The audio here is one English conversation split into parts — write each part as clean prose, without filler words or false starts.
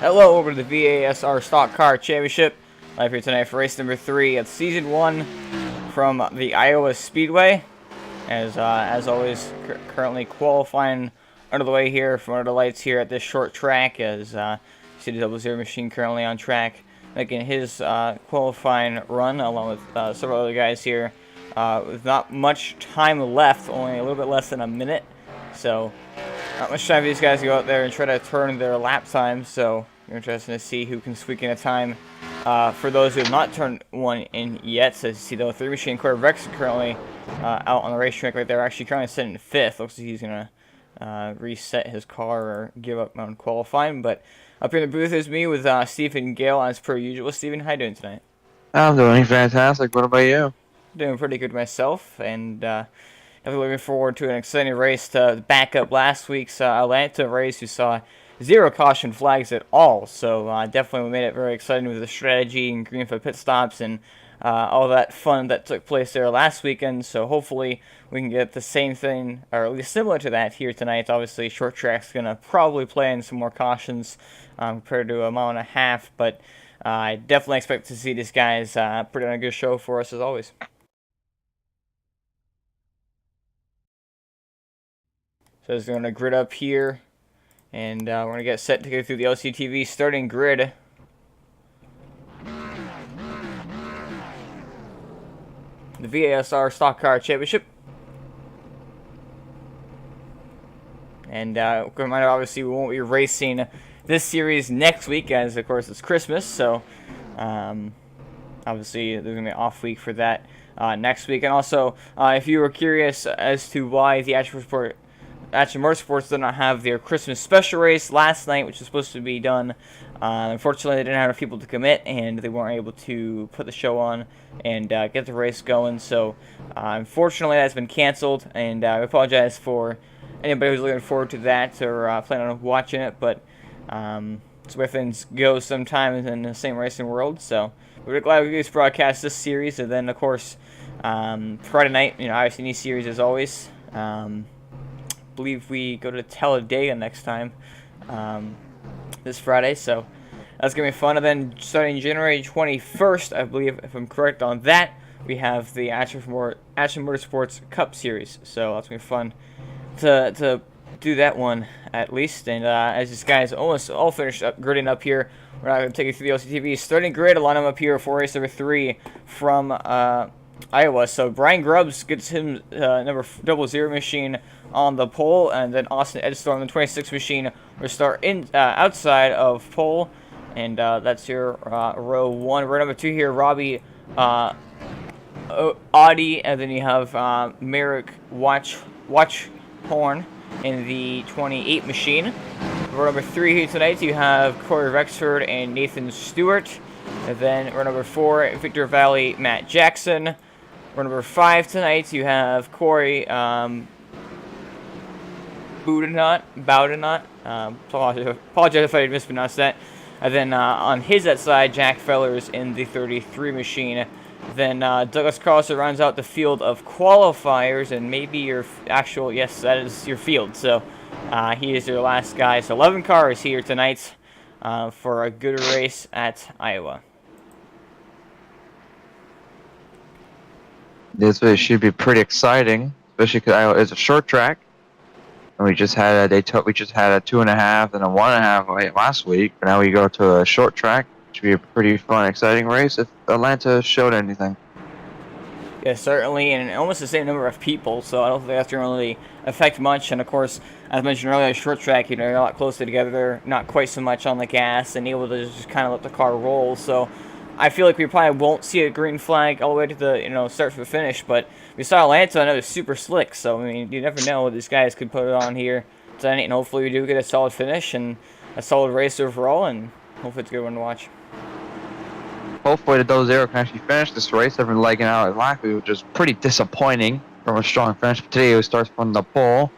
Hello, over to the VASR Stock Car Championship. Live here tonight for race number 3 at Season 1 from the Iowa Speedway. As always, currently qualifying under the way here from under the lights here at this short track. As you see the 00 machine currently on track, making his qualifying run along with several other guys here. With not much time left, only a little bit less than a minute. So, not much time for these guys to go out there and try to turn their lap time. So, you're interested to see who can squeak in a time. For those who have not turned one in yet, so as you see the 3 machine Corey Rex currently out on the racetrack right there, actually currently sitting in 5th. Looks like he's going to reset his car or give up on qualifying. But up here in the booth is me with Stephen and Gale as per usual. Stephen, how you doing tonight? I'm doing fantastic. What about you? Doing pretty good myself, and definitely looking forward to an exciting race to back up last week's Atlanta race. We saw 0 caution flags at all, so definitely made it very exciting with the strategy and green flag pit stops and all that fun that took place there last weekend. So hopefully we can get the same thing, or at least similar to that here tonight. Obviously, short track's going to probably play in some more cautions compared to a mile and a half, but I definitely expect to see these guys put on a good show for us as always. So it's going to grid up here, and we're going to get set to go through the LCTV starting grid. The VASR Stock Car Championship. And reminder, obviously, we won't be racing this series next week, as of course it's Christmas, so obviously there's going to be an off week for that next week. And also, if you were curious as to why the Action Motorsports did not have their Christmas special race last night, which was supposed to be done. Unfortunately, they didn't have enough people to commit, and they weren't able to put the show on and get the race going. So, unfortunately, that's been canceled, and I apologize for anybody who's looking forward to that or planning on watching it. But it's where things go sometimes in the same racing world. So, we're glad we get to broadcast this series, and then, of course, Friday night, ISNE series as always. Believe we go to Talladega next time this Friday, so that's gonna be fun. And then starting January 21st, I believe, if I'm correct on that, we have the Action Motorsports Cup Series, so that's gonna be fun to do that one at least. And as this guy's almost all finished up gridding up here, we're not gonna take you through the LCTV starting grid. Line them up here for race number 3 from Iowa. So Brian Grubbs gets him number 00 machine on the pole, and then Austin Edstorm, the 26 machine, will start in outside of pole, and that's your row 1. Row number 2 here, Robbie Audi, and then you have Merrick Watchhorn in the 28 machine. Row number 3 here tonight, you have Corey Rexford and Nathan Stewart. And then row number 4, Victor Valley, Matt Jackson. Row number 5 tonight, you have Corey Bowdenot. Apologize if I mispronounced that. And then on his side, Jack Fellers in the 33 machine. Then Douglas Carlson rounds out the field of qualifiers, and maybe your actual, yes, that is your field. So he is your last guy. So 11 cars here tonight for a good race at Iowa. This race should be pretty exciting, especially because Iowa is a short track. And we just had a 2.5 and a 1.5 last week. But now we go to a short track. Should be a pretty fun, exciting race if Atlanta showed anything. Yeah, certainly, and almost the same number of people, so I don't think that's going to really affect much. And of course, as mentioned earlier, short track, you're a lot closer together. They're not quite so much on the gas and able to just kind of let the car roll. So I feel like we probably won't see a green flag all the way to the start to the finish. But we saw Atlanta, and it was super slick. So I mean, you never know what these guys could put it on here tonight, and hopefully we do get a solid finish and a solid race overall, and hopefully it's a good one to watch. Hopefully the 00 can actually finish this race. They've been legging out at Lackley, which is pretty disappointing from a strong finish. But today it starts from the pole.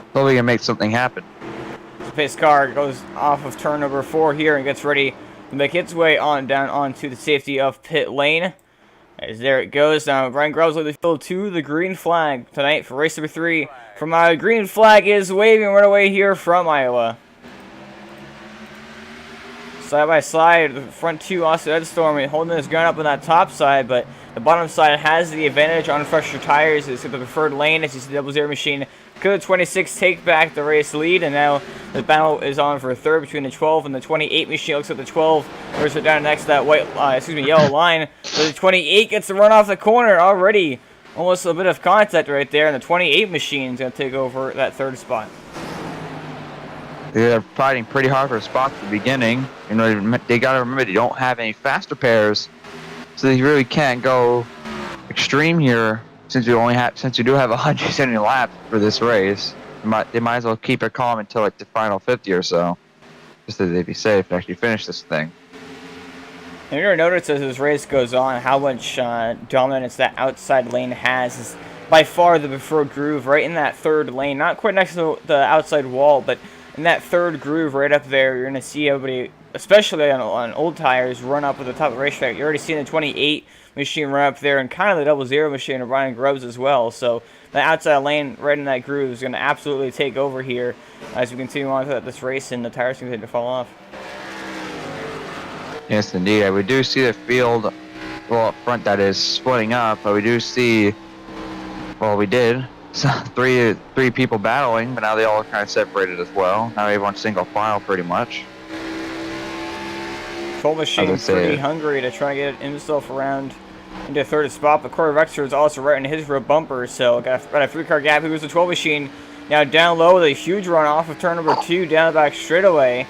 Hopefully we can make something happen. The pace car goes off of turn number 4 here and gets ready to make its way on down onto the safety of pit lane. As there it goes. Now Brian Grubbs with the field to the green flag tonight for race number 3. From green flag is waving right away here from Iowa. side by side. The front two, also Edstorm, holding his ground up on that top side, but the bottom side has the advantage on fresher tires. It's the preferred lane as you see the Double Zero machine. Could the 26 take back the race lead, and now the battle is on for a third between the 12 and the 28 machine. Looks like the 12 goes down next to that yellow line. So the 28 gets the run off the corner already. Almost a bit of contact right there, and the 28 machine is going to take over that third spot. They're fighting pretty hard for spots at the beginning. You know, they got to remember they don't have any faster pairs, so they really can't go extreme here. Since you do have 170 laps for this race, they might as well keep it calm until like the final 50 or so, just so they'd be safe to actually finish this thing. And you're going to notice as this race goes on how much dominance that outside lane has. Is by far the preferred groove right in that third lane, not quite next to the outside wall, but in that third groove right up there. You're going to see everybody, especially on old tires, run up at the top of the racetrack. You're already seeing the 28 machine run up there, and kind of the Double Zero machine of Ryan Grubbs as well. So the outside lane right in that groove is going to absolutely take over here as we continue on throughout this race, and the tires continue to fall off. Yes, indeed. We do see the field, well, up front that is splitting up, but we do see, well, we did, three people battling, but now they all kind of separated as well. Now everyone's single file pretty much. Full machine pretty hungry to try to get himself around into third spot, but Corey Vexter is also right in his rear bumper, so got a 3-car gap. He was the 12 machine. Now down low with a huge run off of turn number 2 down the back straightaway.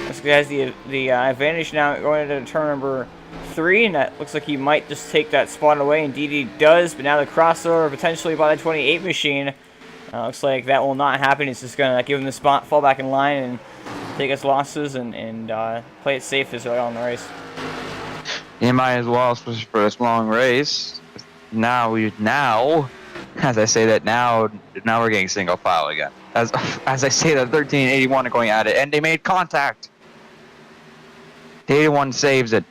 This guy has the advantage now going into turn number 3, and that looks like he might just take that spot away. Indeed he does, but now the crossover potentially by the 28 machine. Looks like that will not happen. He's just going to give him the spot, fall back in line, and take his losses and play it safe this early on in the race. You might as well, especially for this long race. Now, as I say that, now we're getting single file again. As I say that, 13 and 81 are going at it, and they made contact. The 81 saves it.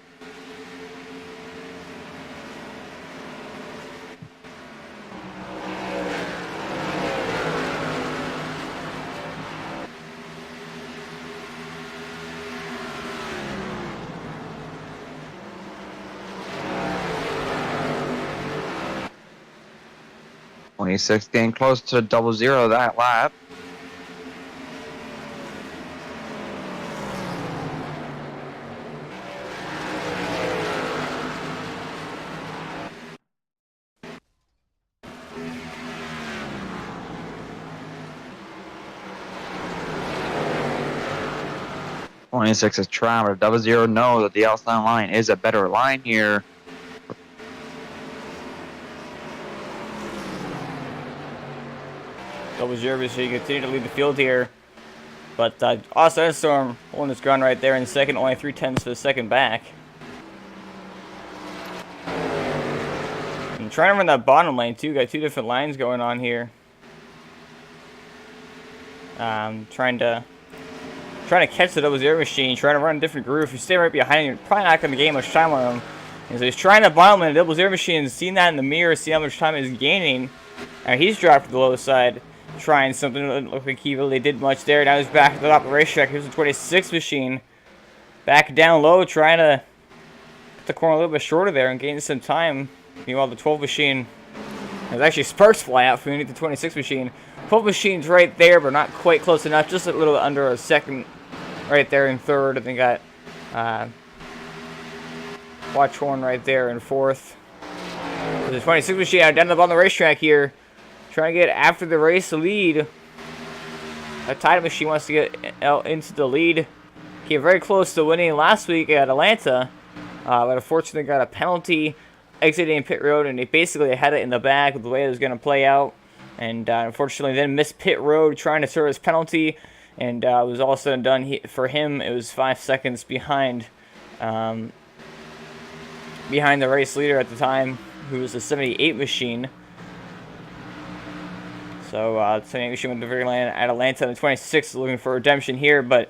Getting close to Double Zero that lap. .26 is trying, but Double Zero knows that the outside line is a better line here. Double Zero, so you continue to lead the field here. But also Edstorm holding his ground right there in second, only 3/10 to the second back. And trying to run that bottom lane too. Got two different lines going on here. Trying to catch the Double Zero machine, trying to run a different groove. If you stay right behind him, you're probably not going to gain much time on him. And so he's trying to bottom lane the Double Zero machine, seeing that in the mirror, see how much time he's gaining. And he's dropped to the low side, trying something. It didn't look like he really did much there. Now he's back at the top of the racetrack. Here's the 26 machine. Back down low, trying to put the corner a little bit shorter there and gain some time. Meanwhile, the 12 machine, there's actually sparks fly out for underneath the 26 machine. 12 machine's right there, but not quite close enough. Just a little under a second right there in third. And they got Watch Horn right there in fourth. The 26 machine down the bottom of the racetrack here, trying to get after the race lead. A title machine wants to get out into the lead. Came very close to winning last week at Atlanta, but unfortunately got a penalty exiting pit road, and he basically had it in the bag with the way it was going to play out. And unfortunately then missed pit road trying to serve his penalty, and it was all said and done. For him, it was 5 seconds behind the race leader at the time, who was the 78 machine. So, 78 machine with the very land at Atlanta. The 26 looking for redemption here. But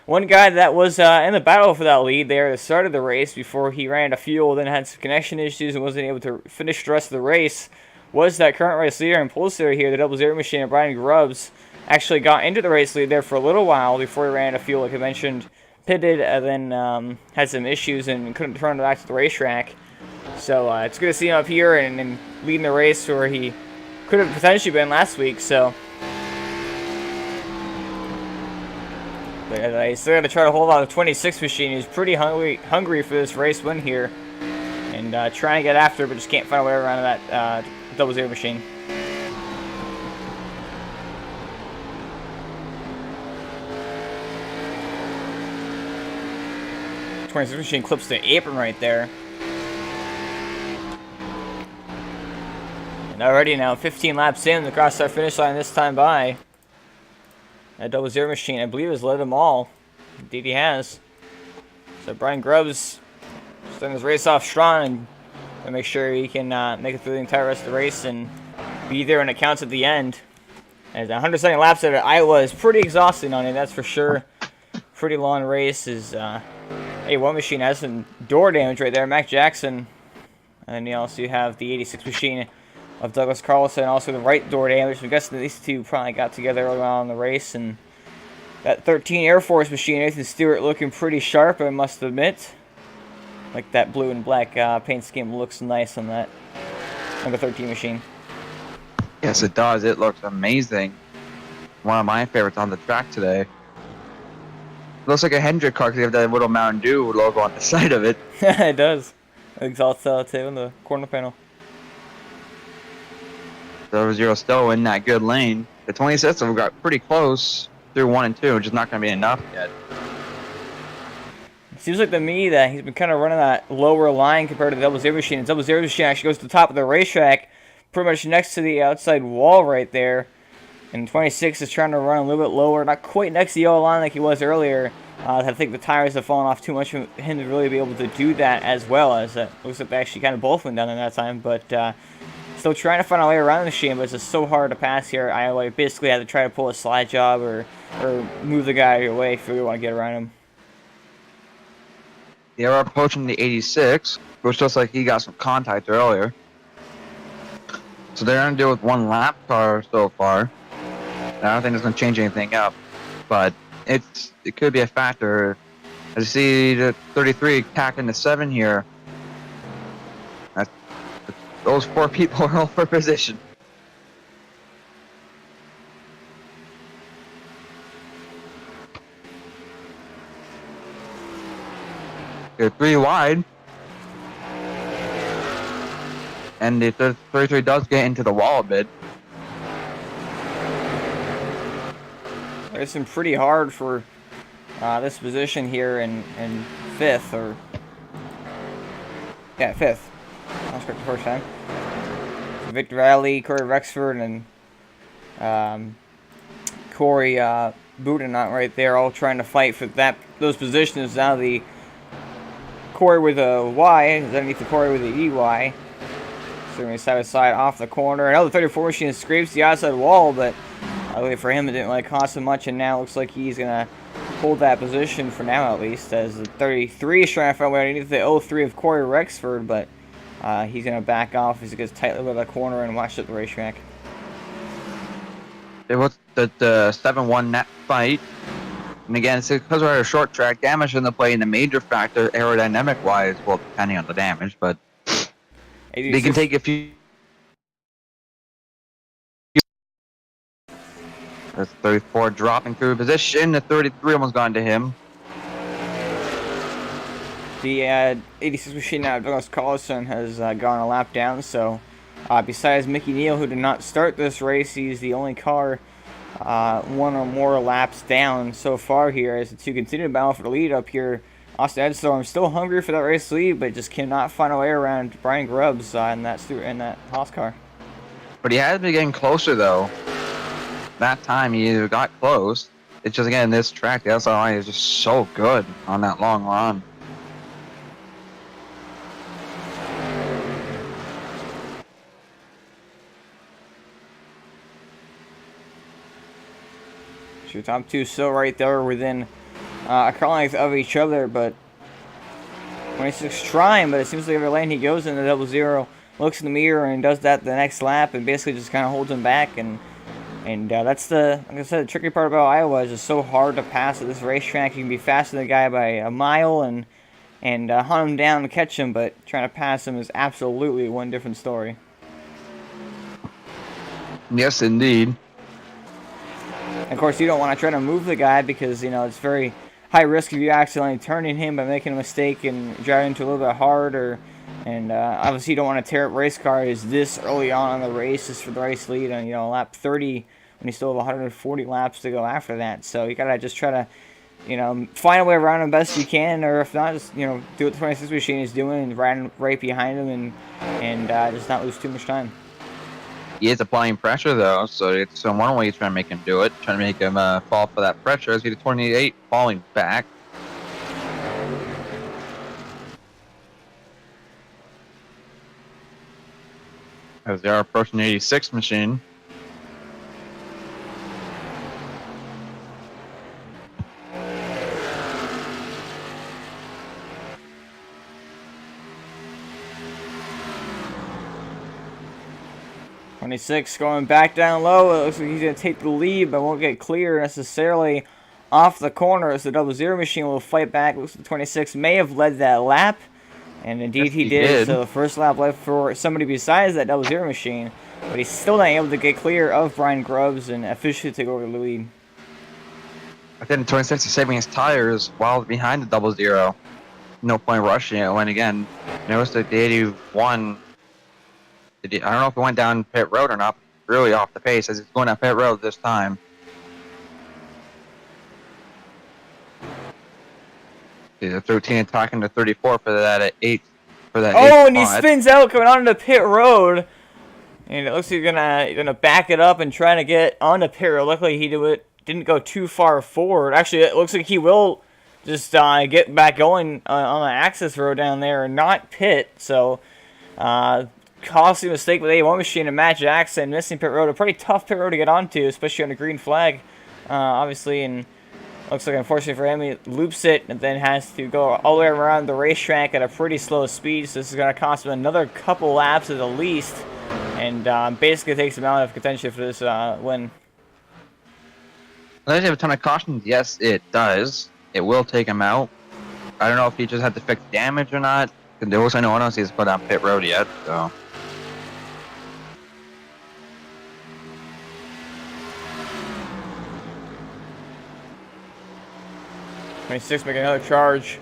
one guy that was in the battle for that lead there at the start of the race before he ran out of fuel, then had some connection issues and wasn't able to finish the rest of the race, was that current race leader and pole sitter here, the Double Zero machine of Brian Grubbs. Actually got into the race lead there for a little while before he ran out of fuel, like I mentioned pitted and then had some issues and couldn't turn back to the racetrack. So it's good to see him up here and leading the race where he could have potentially been last week. So, but he's still got to try to hold on to the 26 machine. He's pretty hungry for this race win here, and trying to get after it, but just can't find a way around that 00 machine. Machine clips the apron right there. And already now 15 laps in, the cross-star finish line this time by. That 00 machine, I believe, has led them all. Indeed he has. So Brian Grubbs starting his race off strong and make sure he can make it through the entire rest of the race and be there when it counts at the end. And 100-second laps at Iowa is pretty exhausting on it, that's for sure. Pretty long race. A1 machine has some door damage right there, Mac Jackson. And you also have the 86 machine of Douglas Carlson, also the right door damage. I'm guessing these two probably got together early on in the race. And that 13 Air Force machine, Nathan Stewart, looking pretty sharp, I must admit. Like that blue and black paint scheme looks nice on that number 13 machine. Yes, it does. It looks amazing. One of my favorites on the track today. Looks like a Hendrick car because they have that little Mountain Dew logo on the side of it. It does. Exhaust too in the corner panel. 00 still in that good lane. The 26 have got pretty close through 1 and 2, which is not going to be enough yet. It seems like to me that he's been kind of running that lower line compared to the 00 machine. The 00 machine actually goes to the top of the racetrack, pretty much next to the outside wall right there. And 26 is trying to run a little bit lower, not quite next to the yellow line like he was earlier. I think the tires have fallen off too much for him to really be able to do that as well. As it looks like they actually kind of both went down in that time. But still trying to find a way around the machine, but it's just so hard to pass here. Iowa basically had to try to pull a slide job or move the guy away if you really want to get around him. They are approaching the 86, which looks like he got some contact earlier. So they're going to deal with one lap car so far. I don't think it's going to change anything up, but it could be a factor. As you see, the 33 tacking the 7 here. Those 4 people are all for position. They're 3 wide. And the 33 does get into the wall a bit. Racing pretty hard for this position here in 5th, or yeah, 5th. I was correct the first time. So Victor Alley, Corey Rexford, and Corey Boudinot right there, all trying to fight for those positions. Now the Corey with a Y is underneath the Corey with the EY. Certainly side by side off the corner. Another 34 machine scrapes the outside wall, but for him it didn't really cost him much, and now it looks like he's going to hold that position for now at least, as the 33 is trying to find a way underneath the 03 of Corey Rexford, but he's going to back off as he gets tightly by the corner and watch at the racetrack. It was the 7-1 net fight. And again, it's because we're at a short track, damage in the play in the major factor aerodynamic-wise, well, depending on the damage, but they can take a few. That's 34 dropping through position. The 33 almost gone to him. The 86 machine now, Douglas Carlson, has gone a lap down. So, besides Mickey Neal, who did not start this race, he's the only car 1 or more laps down so far here as the two continue to battle for the lead up here. Austin Edstorm still hungry for that race lead, but just cannot find a way around Brian Grubbs in that Haas car. But he has been getting closer though. That time he got close. It's just again this track, the SLI is just so good on that long run. Sure, top two still right there within a car length of each other, but 26 trying, but it seems like every lane he goes in the 00 looks in the mirror and does that the next lap and basically just kind of holds him back, and And that's like I said, the tricky part about Iowa is it's so hard to pass at this racetrack. You can be faster than the guy by a mile and hunt him down and catch him, but trying to pass him is absolutely one different story. Yes, indeed. Of course, you don't want to try to move the guy because, you know, it's very high risk of you accidentally turning him by making a mistake and driving into a little bit hard. And obviously, you don't want to tear up race cars this early on in the race just for the race lead on, you know, lap 30 when you still have 140 laps to go after that. So you got to just try to, you know, find a way around him best you can, or if not, just, you know, do what the 26 machine is doing and ride right behind him and just not lose too much time. He is applying pressure though, so one way he's trying to make him do it, trying to make him fall for that pressure. Is he the 28 falling back? As they are approaching the 86 machine. '26 going back down low. It looks like he's going to take the lead, but won't get clear necessarily off the corner as the 00 machine will fight back. Looks like the 26 may have led that lap, and indeed Yes, he did. So the first lap left for somebody besides that 00 machine, but he's still not able to get clear of Brian Grubbs and officially take over the lead. I think the 26 is saving his tires while behind the 00. No point rushing it. When again, notice that the 81. I don't know if it went down pit road or not. Really off the pace as it's going down pit road this time. The 13 attacking the 34 for that 8. For that. Oh, and he spins out coming onto pit road, and it looks like he's gonna back it up and try to get onto pit road. Luckily, he didn't go too far forward. Actually, it looks like he will just get back going on the access road down there and not pit. So. Costly mistake with A1 machine and Matt Jackson missing pit road. A pretty tough pit road to get onto, especially on a green flag, obviously. And looks like, unfortunately for him, he loops it and then has to go all the way around the racetrack at a pretty slow speed. So this is going to cost him another couple laps at the least, and basically takes him out of contention for this win. Does he have a ton of cautions? Yes, it does. It will take him out. I don't know if he just had to fix damage or not. There was no one else he's put on pit road yet, so. 26 making another charge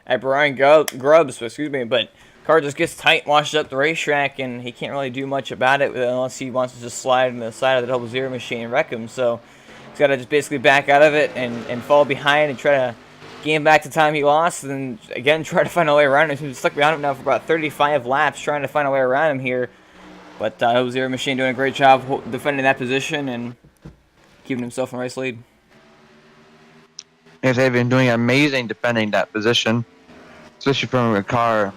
at Brian Grubbs, excuse me, but car just gets tight, washes up the racetrack, and he can't really do much about it unless he wants to just slide into the side of the 00 machine and wreck him. So he's got to just basically back out of it and fall behind and try to gain back the time he lost, and then again try to find a way around him. He's stuck behind him now for about 35 laps trying to find a way around him here. But 00 machine doing a great job defending that position and keeping himself in the race lead. Yes, they've been doing amazing defending that position, especially from a car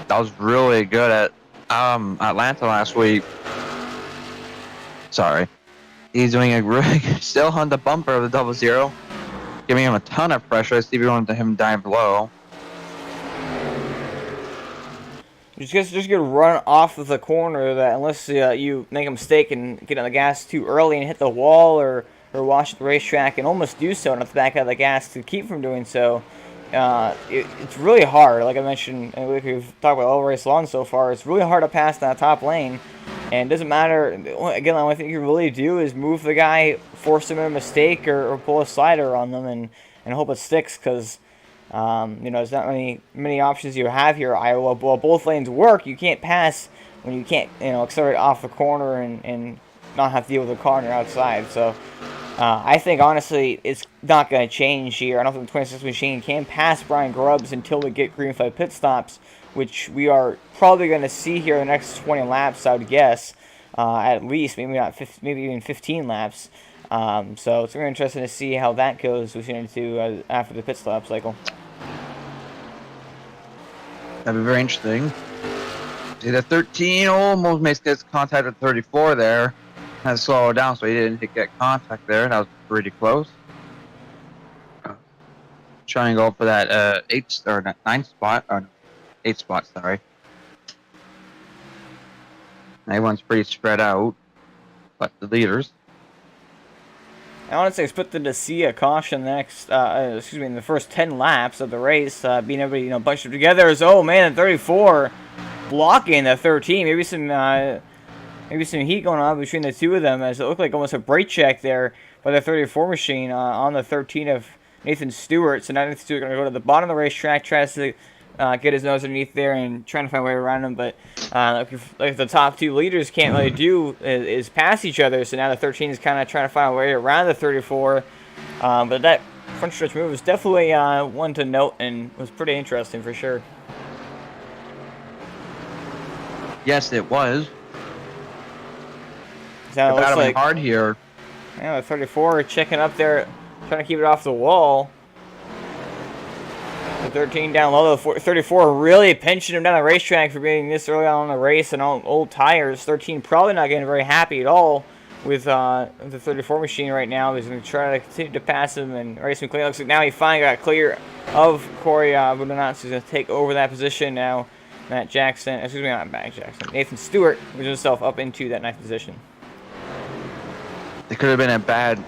that was really good at Atlanta last week. Sorry. He's doing a really still on the bumper of the 00, giving him a ton of pressure. See if you want him dive low. Just get run off of the corner that unless you make a mistake and get on the gas too early and hit the wall or watch the racetrack and almost do so and have to back out of the gas to keep from doing so. It's really hard, like I mentioned, and we've talked about all race long so far. It's really hard to pass that top lane, and it doesn't matter. Again, the only thing you can really do is move the guy, force him in a mistake, or pull a slider on them, and hope it sticks. Because there's not many options you have here. Iowa, while both lanes work, you can't pass when you can't accelerate off the corner and not have to deal with the car on your outside. So. I think, honestly, it's not going to change here. I don't think the 26 machine can pass Brian Grubbs until we get green flag pit stops, which we are probably going to see here in the next 20 laps, I would guess, at least. Maybe not, maybe even 15 laps. So it's very interesting to see how that goes after the pit stop cycle. That'd be very interesting. See, the 13 almost makes contact with 34 there. Had to slow it down so he didn't get contact there. That was pretty close. Trying to go for that 9 spot, or 8 spot, sorry. Everyone's pretty spread out. but the leaders. I honestly expected to see a caution in the first 10 laps of the race, being everybody, bunched up together. As, oh man, 34 blocking the 13. Maybe some heat going on between the two of them, as it looked like almost a brake check there by the 34 machine on the 13 of Nathan Stewart. So now Nathan Stewart going to go to the bottom of the racetrack, tries to get his nose underneath there and trying to find a way around him, but like the top two leaders can't really do is pass each other. So now the 13 is kind of trying to find a way around the 34. But that front stretch move was definitely one to note and was pretty interesting for sure. Yes, it was. So it looks like hard here. Yeah, the 34 checking up there, trying to keep it off the wall. The 13 down low, the 34 really pinching him down the racetrack for being this early on in the race and on old tires. 13 probably not getting very happy at all with the 34 machine right now. He's going to try to continue to pass him and race him clean. Looks like now he finally got clear of Corey Budonats. He's going to take over that position now. Not Jackson. Nathan Stewart moves himself up into that 9th position. It could have been a bad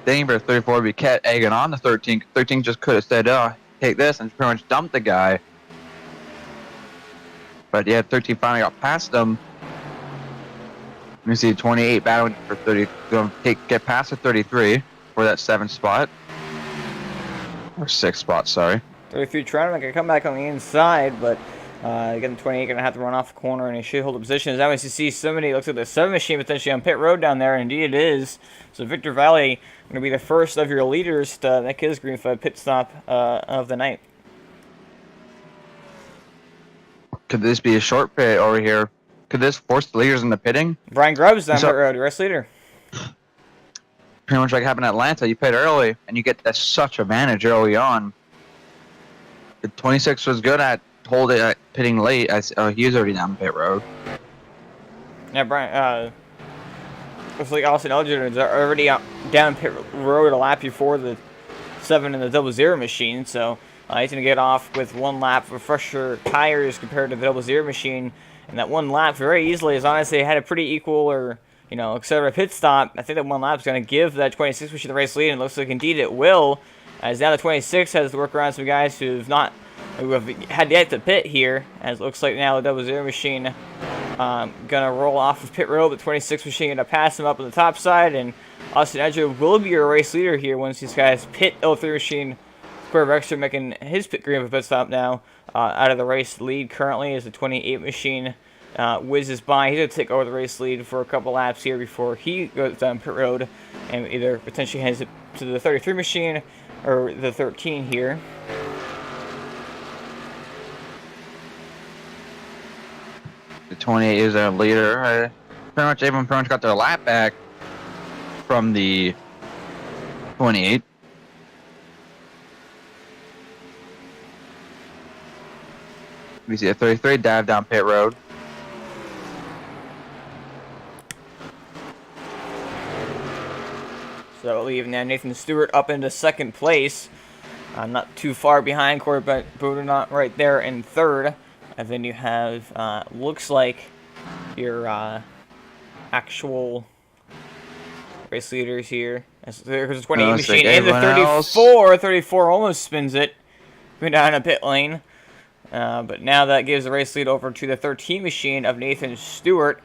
thing for 34 to be kept egging on the 13. 13 just could have said, oh, take this, and pretty much dumped the guy. But yeah, 13 finally got past him. Let me see, 28 battling for 30. Going to get past the 33 for that 7th spot. Or 6th spot, sorry. 33 trying to make a comeback on the inside, but again, the 28 going to have to run off the corner, and he should hold the position. As I was to see somebody looks at the 7 machine potentially on pit road down there, and indeed it is. So Victor Valley going to be the first of your leaders to make his green flag pit stop of the night. Could this be a short pit over here? Could this force the leaders into pitting? Brian Grubbs down pit road, race leader. Pretty much like happened in Atlanta. You pit early, and you get that such advantage early on. The 26 was good at pitting late. He was already down pit road. Yeah, Brian. Looks like Austin Elgin is already down pit road a lap before the 7 in the 00 machine. So he's going to get off with 1 lap for fresher tires compared to the 00 machine. And that 1 lap very easily is honestly had a pretty equal or etc. pit stop. I think that 1 lap is going to give that 26 machine the race lead, and it looks like indeed it will. As now the 26 has to work around some guys who have had yet to pit here, as it looks like now the 00 machine gonna roll off of pit road. The 26 machine gonna pass him up on the top side, and Austin Edger will be your race leader here once these guys pit. 03 machine, Square Vexter making his green pit stop now out of the race lead currently as the 28 machine whizzes by. He's gonna take over the race lead for a couple laps here before he goes down pit road and either potentially heads it to the 33 machine or the 13 here. The 28 is our leader. Pretty much everyone got their lap back from the 28. We see a 33 dive down pit road. So that'll leave now Nathan Stewart up into 2nd place. Not too far behind Corey Budonat right there in 3rd. And then you have, looks like your actual race leaders here. There's a 28 machine in the 34. 34 almost spins it. Going down a pit lane. But now that gives the race lead over to the 13 machine of Nathan Stewart.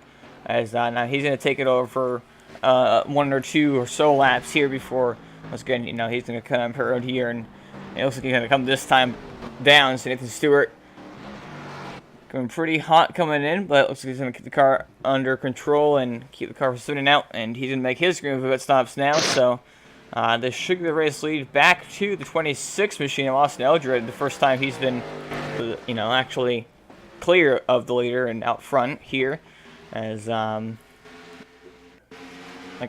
As now he's going to take it over for 1 or 2 or so laps here before, once again, he's going to come on pit road here. And it looks like he's going to come this time down. So Nathan Stewart going pretty hot coming in, but it looks like he's going to keep the car under control and keep the car from spinning out, and he's going to make his green pit stops now, so this should give the race lead back to the 26 machine of Austin Eldred, the first time he's been, actually clear of the leader and out front here, as, like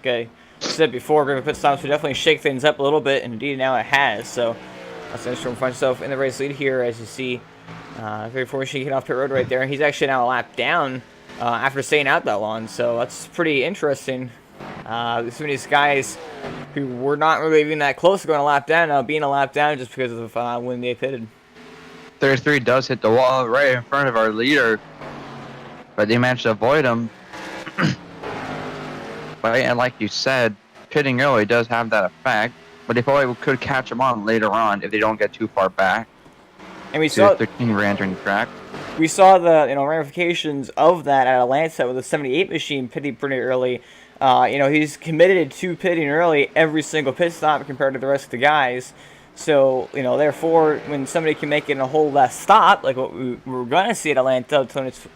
I said before, green pit stops would definitely shake things up a little bit, and indeed now it has, so Austin Eldred finds himself in the race lead here, as you see. 34 machine get off pit road right there. He's actually now a lap down after staying out that long, so that's pretty interesting. Some of these guys who were not really even that close to going a lap down now being a lap down just because of when they pitted. 33 does hit the wall right in front of our leader, but they managed to avoid him. Right, and like you said, pitting early does have that effect, but they probably could catch them on later on if they don't get too far back. And we To saw 13 re-entering the track. the ramifications of that at Atlanta with the 78 machine pitting pretty early. He's committed to pitting early every single pit stop compared to the rest of the guys. So, therefore, when somebody can make it in a whole less stop, like what we were going to see at Atlanta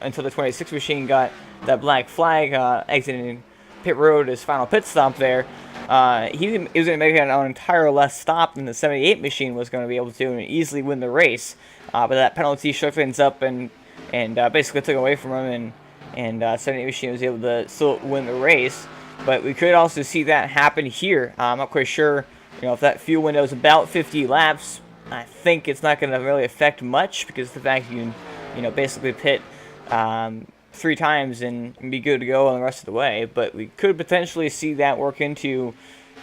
until the 26 machine got that black flag exiting pit road, his final pit stop there, he was going to make it an entire less stop than the 78 machine was going to be able to and easily win the race. But that penalty shook things up and basically took away from him, and 78 machine was able to still win the race. But we could also see that happen here. I'm not quite sure, if that fuel window is about 50 laps. I think it's not going to really affect much because of the fact you can, basically pit 3 times and be good to go on the rest of the way. But we could potentially see that work into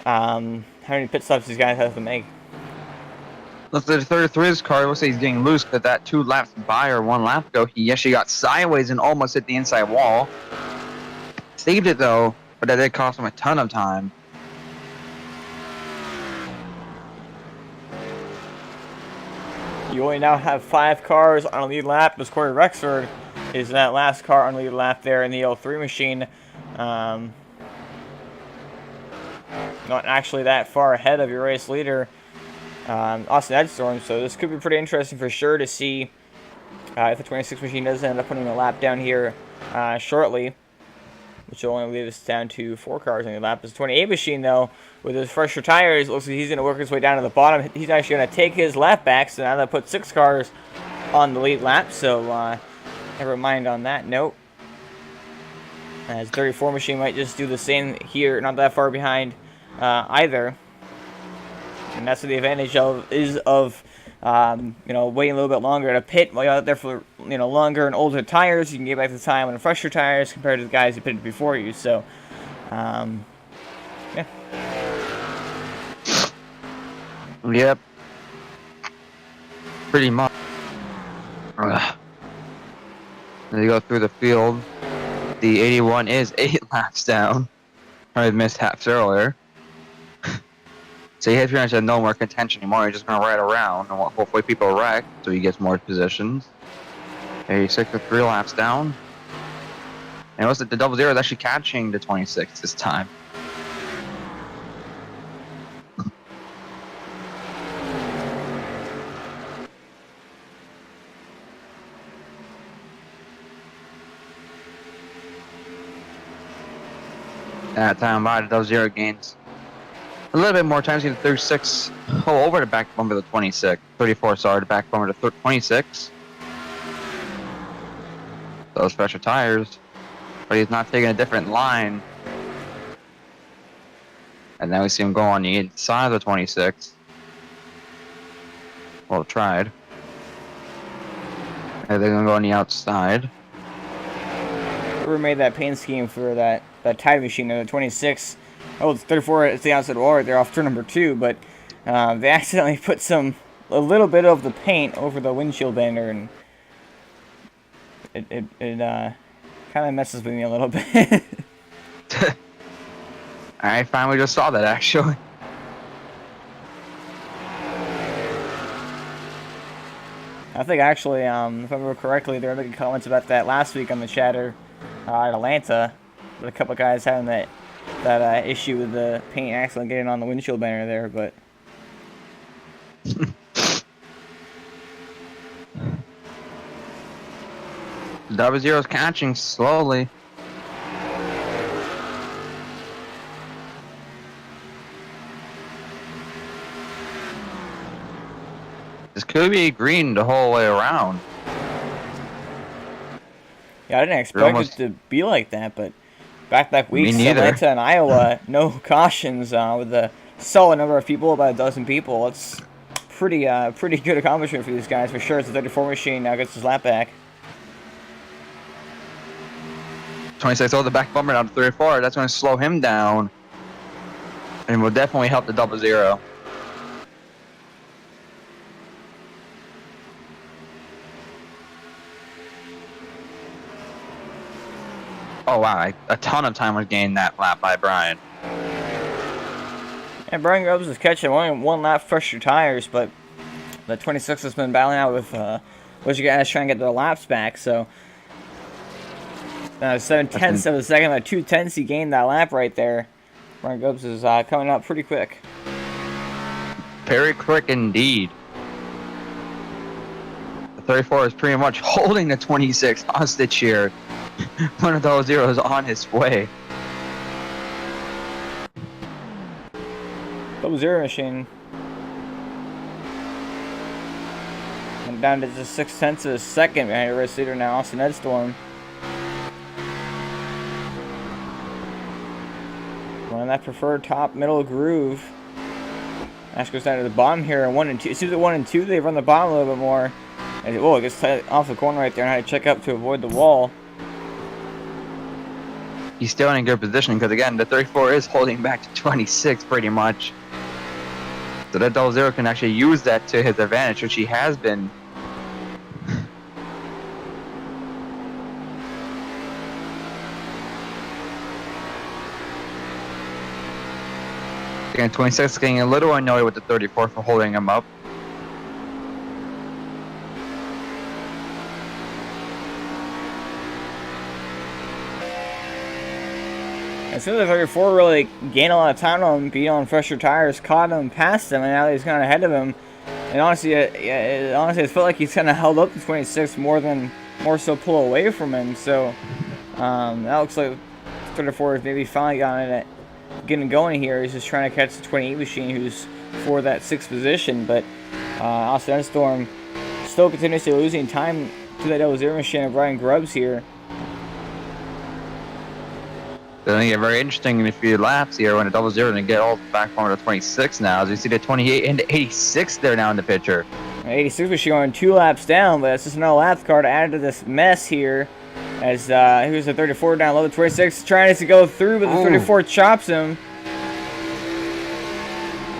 how many pit stops these guys have to make. Look, the 33's car looks like he's getting loose because that 2 laps by or 1 lap ago, he actually got sideways and almost hit the inside wall. Saved it though, but that did cost him a ton of time. You only now have 5 cars on a lead lap, as Corey Rexford is that last car on the lead lap there in the L3 machine. Not actually that far ahead of your race leader, Austin Edstorm, so this could be pretty interesting for sure to see if the 26 machine does end up putting a lap down here shortly, which will only leave us down to 4 cars on the lap. This 28 machine, though, with his fresher tires, looks like he's going to work his way down to the bottom. He's actually going to take his lap back, so now that puts 6 cars on the lead lap, so never mind on that note. As 34 machine might just do the same here, not that far behind either. And that's what the advantage of waiting a little bit longer to pit while you're out there for longer and older tires. You can get back to time on fresher tires compared to the guys who pitted before you. So, yeah. Yep. Pretty much. They go through the field. The 81 is 8 laps down. I missed laps earlier. So he has pretty much no more contention anymore. He's just going to ride around and hopefully people wreck so he gets more positions. 86 with 3 laps down. And it was the 00 is actually catching the 26 this time. That time by the 00 gains a little bit more time to the 36. Oh, over the back bumper the 26. 34, sorry, the back bumper to 26. Those fresher tires. But he's not taking a different line. And now we see him go on the inside of the 26. Well, tried. And they're going to go on the outside. Whoever made that paint scheme for that tire machine, the 26. Oh, it's 34. It's the outside wall. They're off turn number 2, but they accidentally put a little bit of the paint over the windshield banner, and it kind of messes with me a little bit. I finally just saw that actually. I think actually, if I remember correctly, they were making comments about that last week on the chatter at Atlanta, with a couple of guys having that issue with the paint accident getting on the windshield banner there, but Zero's catching slowly. This could be green the whole way around. Yeah, I didn't expect it to be like that, but back-to-back weeks, Atlanta and Iowa, no cautions with a solid number of people, about a dozen people. It's pretty good accomplishment for these guys, for sure. It's a 34 machine, now gets his lap back. 26 over the back bumper down to 34. That's going to slow him down. And will definitely help the 00. Oh wow, a ton of time was gained that lap by Brian. And Brian Grubbs is catching only one lap fresher tires, but the 26 has been battling out with you guys trying to get their laps back. So 7/10 of a second, 2/10 he gained that lap right there. Brian Grubbs is coming up pretty quick. Very quick indeed. The 34 is pretty much holding the 26 hostage here. One of those zeros on his way. 00 machine. And down to just 6/10 of a second behind the race leader now, Austin Edstorm. Running that preferred top middle groove. Ash goes down to the bottom here, 1 and 2. As soon as 1 and 2, they run the bottom a little bit more. And, whoa, it gets off the corner right there, and had to check up to avoid the wall. He's still in good position because, again, the 34 is holding back to 26 pretty much. So that 00 can actually use that to his advantage, which he has been. Again, 26 getting a little annoyed with the 34 for holding him up. As soon as the 34 really gained a lot of time on him, beat on fresher tires, caught him, passed him, and now he's kind of ahead of him. And honestly, it felt like he's kind of held up the 26 more so pull away from him. So that looks like 34 is maybe finally getting going here. He's just trying to catch the 28 machine, who's for that 6th position. But Austin Edstorm still continuously losing time to that 00 machine of Brian Grubbs here. It's going to get very interesting in a few laps here when a 00 and get all back forward to 26 now. As you see the 28 into 86 there now in the picture. 86 machine going 2 laps down, but it's just another lap car to add to this mess here. As here's the 34 down low, the 26 trying to go through, but the 34 chops him.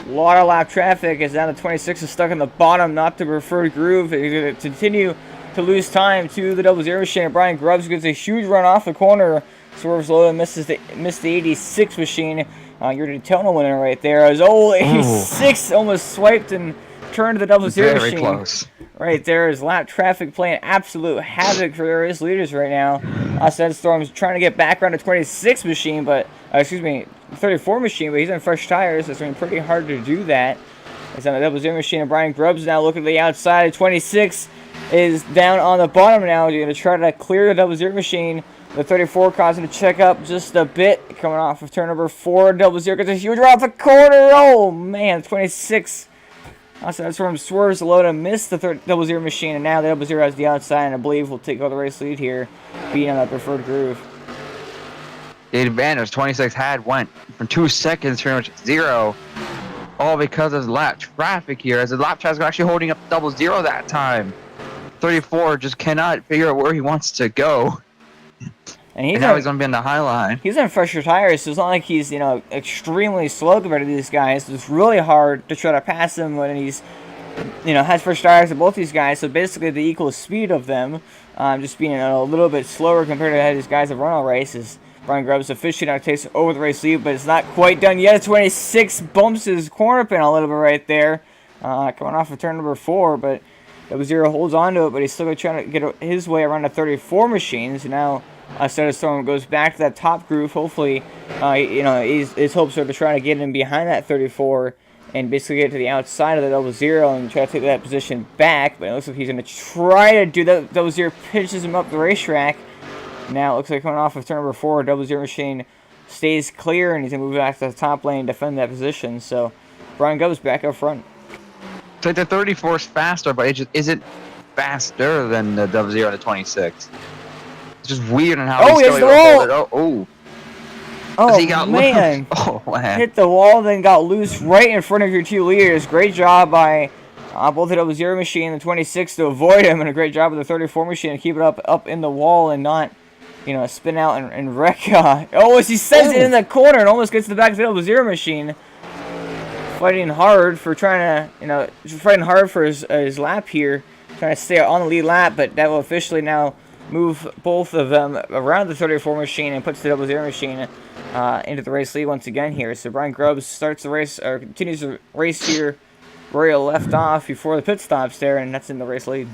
A lot of lap traffic as now the 26 is stuck in the bottom, not the preferred groove. He's going to continue to lose time to the 00 machine. Brian Grubbs gets a huge run off the corner. Swerves low and missed the 86 machine. Your Daytona winner right there. As 86 almost swiped and turned to the 00 machine. Very close. Right there is lap traffic playing absolute havoc for their race leaders right now. Austin Edstorm's trying to get back around the 26 machine, but 34 machine, but he's on fresh tires, so it's going to be pretty hard to do that. It's on the 00 machine, and Brian Grubbs now looking to the outside. 26 is down on the bottom now. You're going to try to clear the 00 machine. The 34 causing to check up just a bit. Coming off of turn number 4. 00 gets a huge drop the corner. Oh, man. 26. Also, that's where him swerves low to miss the 00 machine. And now the 00 has the outside, and I believe will take over the race lead here, being on that preferred groove. The advantage 26 had went from 2 seconds pretty much 0. All because of lap traffic here. As the lap traffic is actually holding up 00 that time. 34 just cannot figure out where he wants to go. And now he's going to be on the high line. He's on fresher tires, so it's not like he's, extremely slow compared to these guys. It's really hard to try to pass him when he's, has fresh tires to both these guys. So basically the equal speed of them, just being a little bit slower compared to how these guys have run all races. Brian Grubbs officially now takes over the race lead, but it's not quite done yet. 26 bumps his corner pin a little bit right there. Coming off of turn number 4, but 00 holds on to it, but he's still trying to get his way around the 34 machines. Now, Edstorm goes back to that top groove. Hopefully, his hopes are to try to get him behind that 34 and basically get to the outside of the 00 and try to take that position back. But it looks like he's going to try to do that. 00 pitches him up the racetrack. Now it looks like coming off of turn number 4, 00 machine stays clear, and he's going to move back to the top lane and defend that position. So Brian Grubbs back up front. It's like the 34 is faster, but it just isn't faster than the 00 and the 26. It's just weird on how he's still able to hold it. Oh, he got man. Loose. Oh, man. Hit the wall, then got loose right in front of your 2 leaders. Great job by both the 00 machine and the 26 to avoid him, and a great job of the 34 machine to keep it up in the wall and not, spin out and wreck. As he sends it in the corner and almost gets to the back of the 00 machine. Fighting hard for fighting hard for his lap here. Trying to stay on the lead lap, but that will officially now move both of them around the 34 machine and puts the 00 machine into the race lead once again here. So Brian Grubbs starts the race, or continues the race here where he left off before the pit stops there, and that's in the race lead.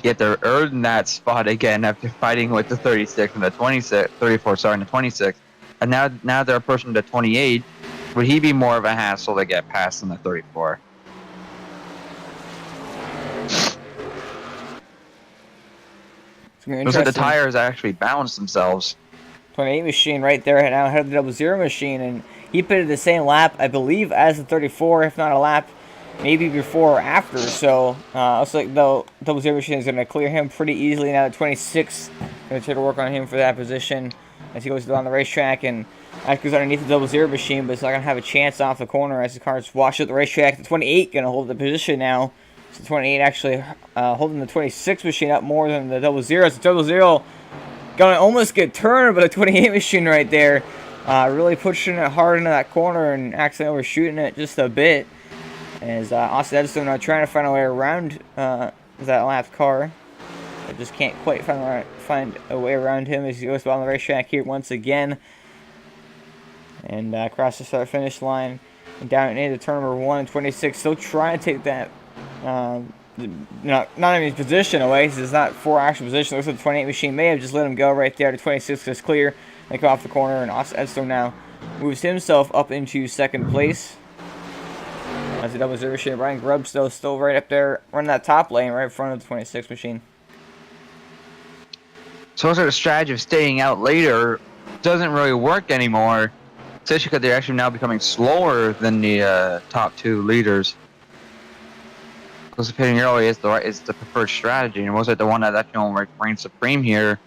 Yet they're earning that spot again after fighting with the 36 and the 26, 34, sorry, and the 26. And now they're pushing the 28. Would he be more of a hassle to get past than the 34? Looks like the tires actually balanced themselves. 28 machine right there now ahead of the 00 machine, and he pitted the same lap, I believe, as the 34, if not a lap, maybe before or after. So looks like the 00 machine is going to clear him pretty easily now. The 26 going to try to work on him for that position as he goes down the racetrack, and that goes underneath the 00 machine, but it's not going to have a chance off the corner as the cars wash up the racetrack. The 28 going to hold the position now. So 28 actually holding the 26 machine up more than the 00. So 00 gonna almost get turned by the 28 machine right there. Really pushing it hard into that corner and accidentally overshooting it just a bit. As Austin Edison now trying to find a way around that lap car. But just can't quite find a way around him as he goes on the racetrack here once again. And across the start finish line and down into turn number 1 and 26. Still trying to take that not even his position away. This is not for actual position. Looks like the 28 machine may have just let him go right there. The 26 is clear. They come off the corner, and Austin Edstone now moves himself up into second place. As the 00 machine, Brian Grubbs still right up there, running that top lane right in front of the 26 machine. So sort of strategy of staying out later doesn't really work anymore, especially because they're actually now becoming slower than the top two leaders. Participating early is the preferred strategy, and most like the one that actually will reign supreme here.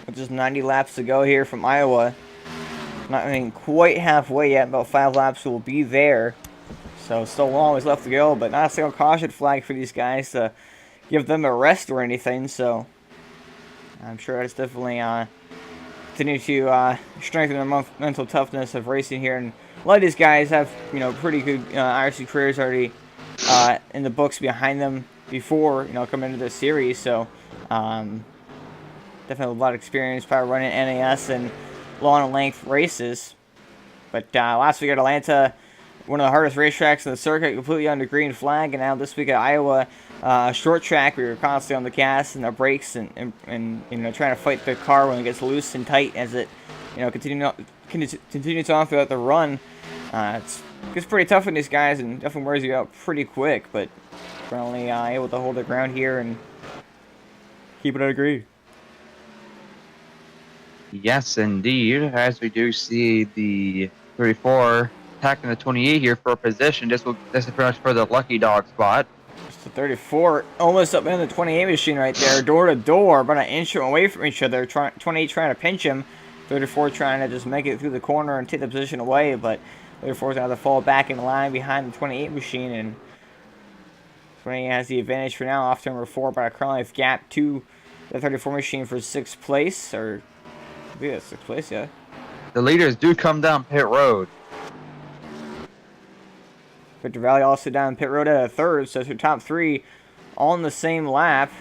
With just 90 laps to go here from Iowa. Not even quite halfway yet. About 5 laps will be there. So still a long ways left to go, but not a single caution flag for these guys to give them a rest or anything. So I'm sure that's definitely continue to strengthen their mental toughness of racing here. And a lot of these guys have pretty good IRC careers already in the books behind them before coming into this series. So definitely a lot of experience probably running NAS and long and length races. But last week at Atlanta, one of the hardest racetracks in the circuit, completely under green flag, and now this week at Iowa, short track, we were constantly on the gas and the brakes, and trying to fight the car when it gets loose and tight as it continues on throughout the run. It's pretty tough on these guys and definitely wears you out pretty quick, but we're only able to hold the ground here and keep it under green. Yes, indeed. As we do see the 34 attacking the 28 here for a position. This is pretty much for the lucky dog spot. It's the 34 almost up in the 28 machine right there, door to door, about an inch away from each other. 28 trying to pinch him, 34 trying to just make it through the corner and take the position away, but 34 is going to have to fall back in line behind the 28 machine, and 28 has the advantage for now off to number 4 by a crown gap to the 34 machine for 6th place, or I think that's 6th place, yeah. The leaders do come down pit road. Victor Valley also down pit road at a 3rd, so it's your top 3 all in the same lap.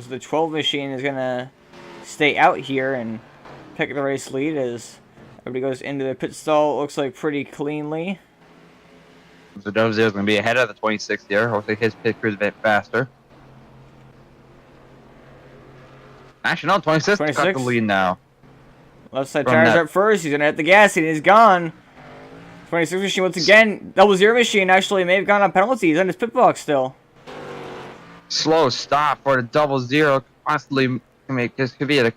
So the 12 machine is going to stay out here and pick the race lead as everybody goes into the pit stall. It looks like pretty cleanly. So Dove's is going to be ahead of the 26 here. Hopefully his pit crew is a bit faster. Actually, no, 26 got the lead now. Left side tires up first. He's going to hit the gas and he's gone. 26 machine once again. 00 machine actually may have gone on penalty. He's in his pit box still. Slow stop for the 00. Possibly make this could be a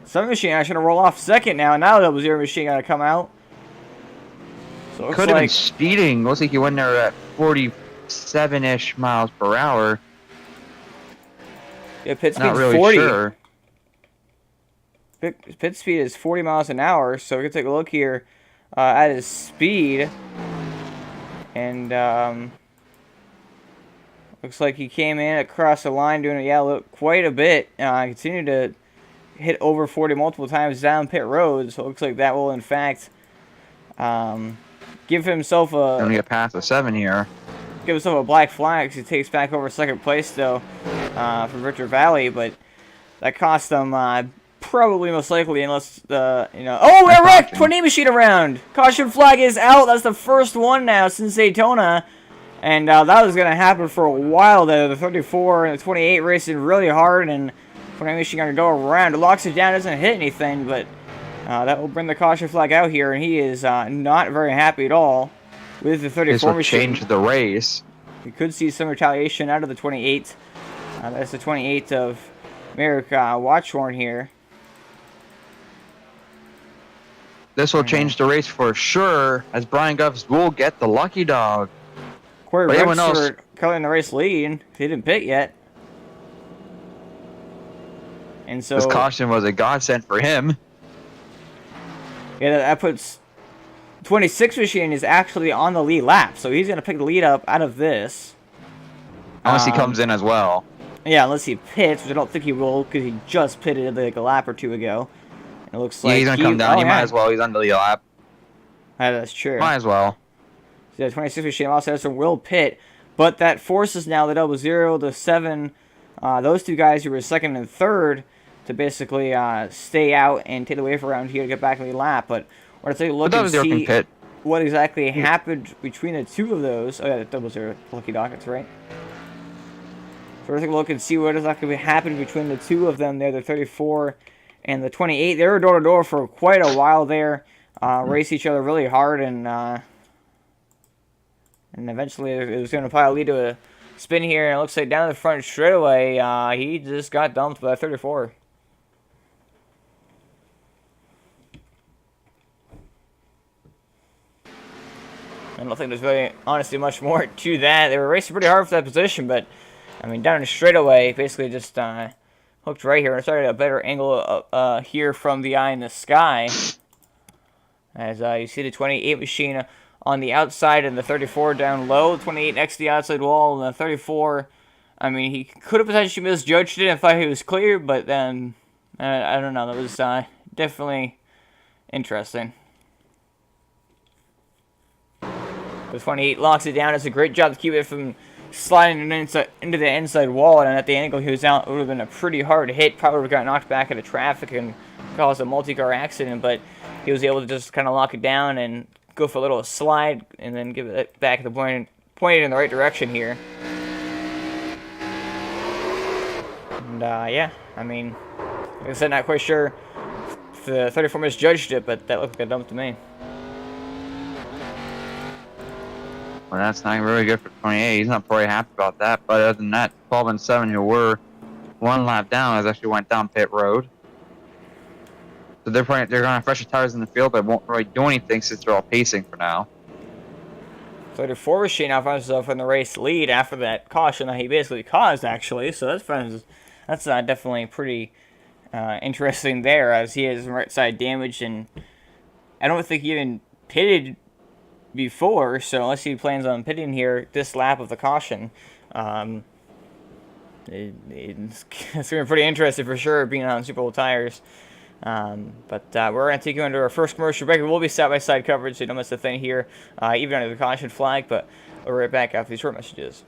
7 machine actually going to roll off 2nd now. Now 00 machine got to come out. So could have been speeding. Looks like he went there at 47-ish miles per hour. Yeah, pit speed's not really 40. Sure. Pit speed is 40 miles an hour, so we can take a look here at his speed. And looks like he came in across the line doing quite a bit. Continued to hit over 40 multiple times down pit road. So it looks like that will, in fact, give himself Gonna a get past the 7 here. black flag because he takes back over second place though from Richard Valley, but that cost them probably most likely, unless oh, we're wrecked! Tornado machine around. Caution flag is out. That's the first one now since Daytona. And that was going to happen for a while there. The 34 and the 28 racing really hard, and Tornado machine going to go around. It locks it down, doesn't hit anything, but that will bring the caution flag out here, and he is not very happy at all with the 34 this will machine. Change the race. We could see some retaliation out of the 28. That's the 28 of Merrick Watchhorn here. This will change the race for sure, as Brian Guffs will get the lucky dog. Corey Webster currently in the race lead. He didn't pit yet. And so this caution was a godsend for him. Yeah, that puts 26 machine is actually on the lead lap, so he's going to pick the lead up out of this. Unless he comes in as well. Yeah, unless he pits, which I don't think he will, because he just pitted like a lap or two ago. It looks like he's going to come down. He might as well. He's on the lead lap. That's true. Might as well. So yeah, 26 machine also has some will pit, but that forces now the 0 to 7, those two guys who were second and third, to basically stay out and take the wave around here to get back in the lap. But we're going to take a look and see what exactly happened between the two of those. Oh yeah, the 0 lucky dog, that's right. So we're going to take a look and see what exactly happened between the two of them there, the 34 and the 28. They were door-to-door for quite a while there, raced each other really hard, and eventually it was going to probably lead to a spin here, and it looks like down the front straightaway, he just got dumped by 34. I don't think there's really, honestly, much more to that. They were racing pretty hard for that position, but, I mean, down the straightaway, basically just hooked right here. And I started a better angle here from the eye in the sky. As you see the 28 machine on the outside and the 34 down low. 28 next to the outside wall, and the 34, I mean, he could have potentially misjudged it and thought he was clear, but then, I don't know, that was definitely interesting. The 28 locks it down. Does a great job to keep it from sliding into the inside wall, and at the angle he was out, it would have been a pretty hard hit. Probably would have got knocked back into traffic and caused a multi-car accident, but he was able to just kind of lock it down and go for a little slide, and then give it back at the point it in the right direction here. And yeah, I mean, like I said, not quite sure if the 34 misjudged it, but that looked like a dump to me. Well, that's not really good for 28. He's not probably happy about that. But other than that, 12 and 7 who were one lap down has actually went down pit road. So they're going to have fresher tires in the field, but won't really do anything since they're all pacing for now. 34 machine now finds himself in the race lead after that caution that he basically caused, actually. So that's definitely pretty interesting there, as he has right side damage, and I don't think he even pitted before. So unless he plans on pitting here this lap of the caution, it's going to be pretty interesting for sure, being on Super Bowl tires. But we're going to take you into our first commercial break. It will be side-by-side coverage, so you don't miss a thing here, even under the caution flag. But we'll be right back after these short messages.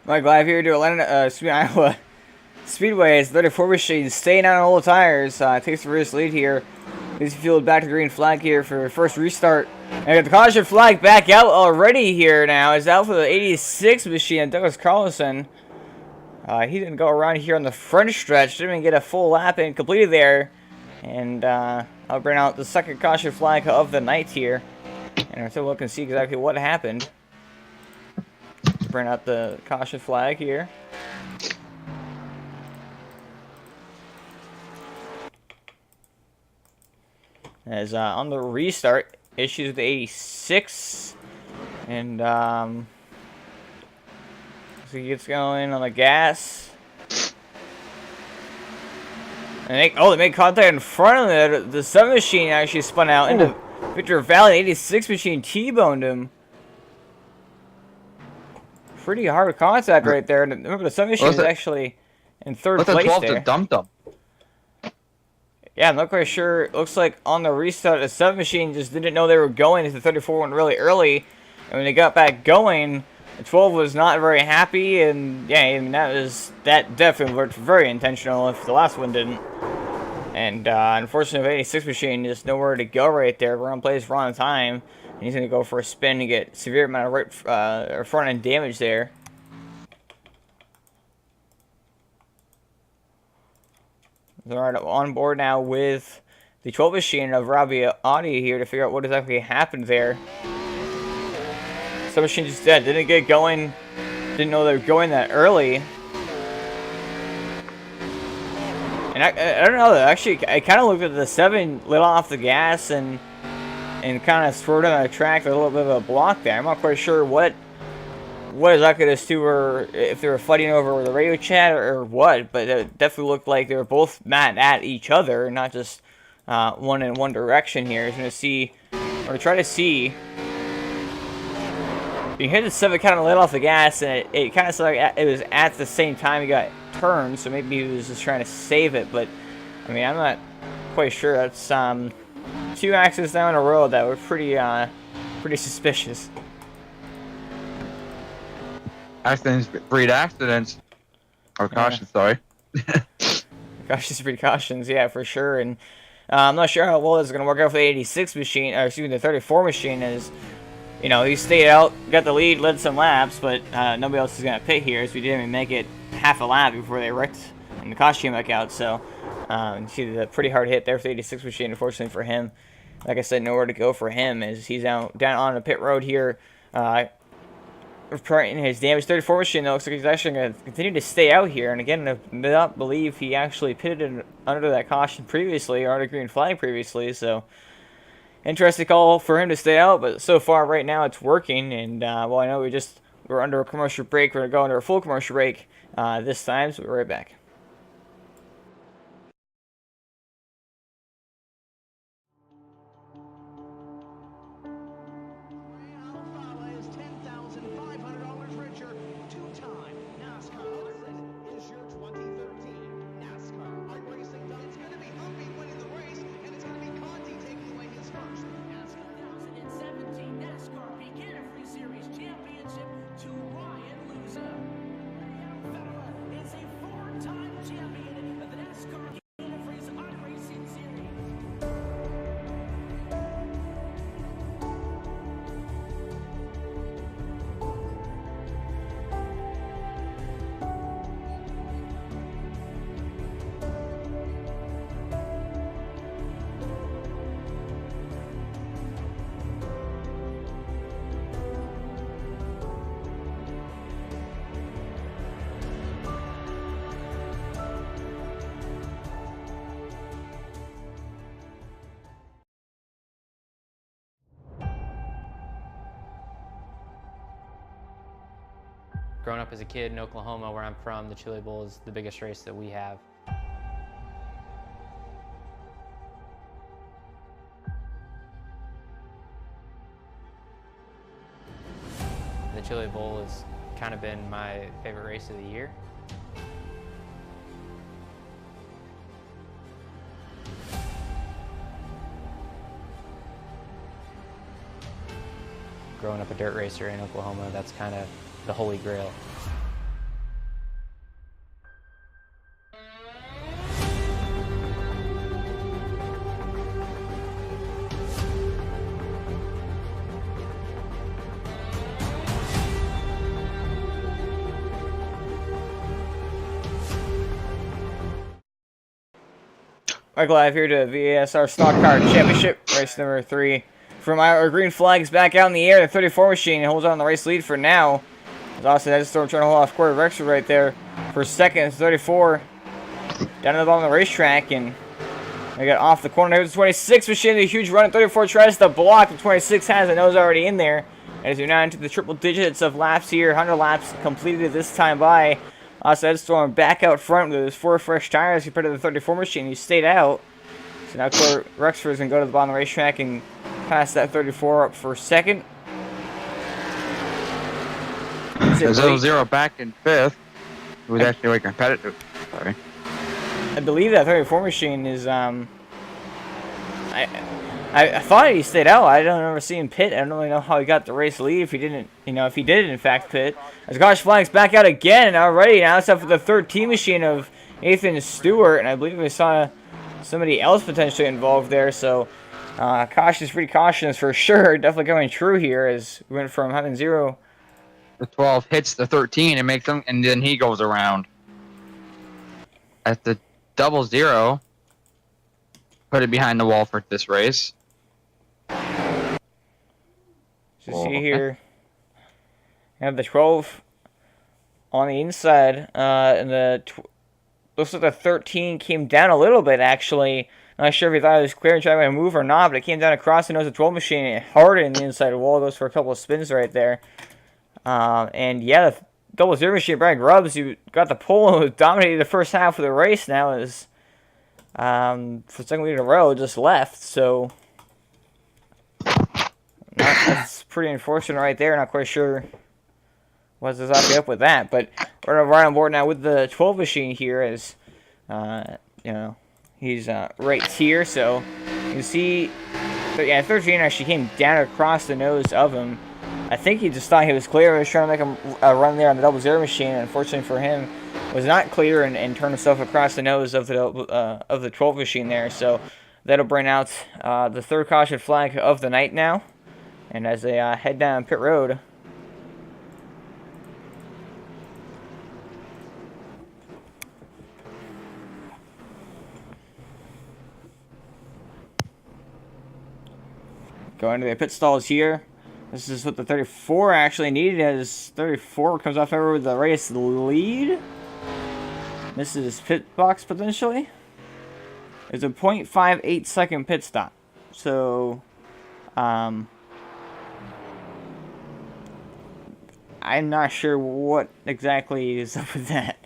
Mike live here to Atlanta, Iowa Speedway. It's 34 machine staying on old tires. Takes the first lead here. He's fueled back to the green flag here for the first restart. And got the caution flag back out already here now. It's out for the 86 machine, Douglas Carlson. He didn't go around here on the front stretch. Didn't even get a full lap and completed there. And I'll bring out the second caution flag of the night here. And we'll take a look and see exactly what happened. Bring out the caution flag here. As on the restart, issues with the 86. And so he gets going on the gas. And they made contact in front of the 7 machine actually spun out into Victor Valley. 86 machine T-boned him. Pretty hard contact right there. Remember, the 7 machine is actually in third place there. Dumped him. Yeah, I'm not quite sure. It looks like on the restart, the 7 machine just didn't know they were going into the 34 one really early. And when they got back going, the 12 was not very happy. And yeah, I mean, that definitely looked very intentional if the last one didn't. And unfortunately, the 86 machine just nowhere to go right there. Wrong place, wrong time. And he's going to go for a spin and get severe amount of front end damage there. They're on board now with the 12 machine of Robbie Audi here to figure out what exactly happened there. Some machine just didn't get going. Didn't know they were going that early. And I don't know. Actually, I kind of looked at the 7 lit off the gas and kind of swerved on the track. A little bit of a block there. I'm not quite sure what exactly those two were, if they were fighting over the radio chat or what, but it definitely looked like they were both mad at each other, not just one in one direction here. He's going to see, or try to see. You hear the 7 kind of lit off the gas, and it kind of sounded like it was at the same time he got turned, so maybe he was just trying to save it, but I mean, I'm not quite sure. That's 2 accidents down in a row that were pretty suspicious. Accidents breed accidents. Or cautions, sorry. Cautions breed cautions, yeah, for sure. And I'm not sure how well this is going to work out for the 86 machine, or excuse me, the 34 machine is, you know, he stayed out, got the lead, led some laps, but nobody else is going to pit here, so we didn't even make it half a lap before they wrecked and the caution came back out. So you see the pretty hard hit there for the 86 machine, unfortunately for him. Like I said, nowhere to go for him as he's out down on the pit road here. Reporting his damage. 34 machine though, looks like he's actually going to continue to stay out here. And again, I do not believe he actually pitted under that caution previously, or under green flag previously. So interesting call for him to stay out, but so far right now it's working. And well, I know we're under a commercial break. We're going to go under a full commercial break this time, so we'll be right back. Growing up as a kid in Oklahoma, where I'm from, the Chili Bowl is the biggest race that we have. The Chili Bowl has kind of been my favorite race of the year. Growing up a dirt racer in Oklahoma, that's kind of the holy grail. Mike live here to VASR Stock Car Championship, race number 3. From our green flag is back out in the air. The 34 machine holds on the race lead for now. As Austin Edstorm trying to hold off Corey Rexford right there for second. It's 34 down to the bottom of the racetrack, and they got off the corner. There's the 26 machine, a huge run. 34 tries to block. The 26 has a nose already in there. As we're now into the triple digits of laps here, 100 laps completed this time by Austin Edstorm back out front with his 4 fresh tires compared to the 34 machine. He stayed out. So now Corey Rexford is going to go to the bottom of the racetrack and pass that 34 up for second. There's 0-0 back in 5th. Who's actually very competitive. Sorry. I believe that 34 machine is, I thought he stayed out. I don't ever see him pit. I don't really know how he got the race lead if he didn't, if he did in fact pit. As Gosh Flag's back out again already. Now it's up for the 13 machine of Nathan Stewart, and I believe we saw somebody else potentially involved there. So cautious, pretty cautious for sure. Definitely going true here as we went from having 0. The 12 hits the 13 and makes them, and then he goes around. At the 0-0, put it behind the wall for this race. So see here, you have the 12 on the inside, and the looks like the 13 came down a little bit actually. Not sure if he thought it was clear and tried to move or not, but it came down across the nose of the 12 machine and it hardened the inside wall. Goes for a couple of spins right there. And yeah, the 0-0 machine, Brad Grubbs, who got the pole and was dominating the first half of the race, now is for the second week in a row just left. So that's pretty unfortunate right there. Not quite sure what's exactly up with that, but we're right on board now with the 12 machine here as he's right here. So you can see, yeah, 13 actually came down across the nose of him. I think he just thought he was clear. He was trying to make a run there on the 0-0 machine, and unfortunately for him, was not clear and turned himself across the nose of the 12 machine there. So that'll bring out the third caution flag of the night now. And as they head down pit road, going to the pit stalls here. This is what the 34 actually needed, as 34 comes off over with the race lead. Misses pit box potentially. It's a 0.58 second pit stop. So, I'm not sure what exactly is up with that.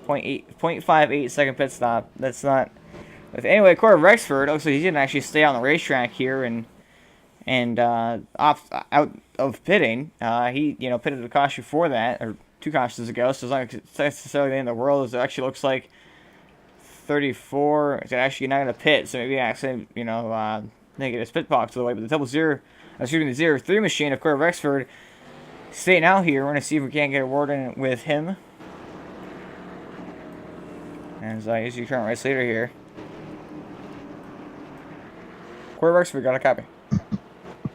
0.58 second pit stop. That's not. But anyway, Corey Rexford looks like he didn't actually stay on the racetrack here and out of pitting. He pitted a caution before that, or 2 cautions ago. So it's not necessarily the end of the world. It actually looks like 34 is actually not going to pit. So maybe actually make it a pit box to the way. But the 0-0, excuse me, the 0-3 machine of Corey Rexford staying out here. We're going to see if we can't get a word in with him. As he's your current race leader here. Corey Rexford got a copy.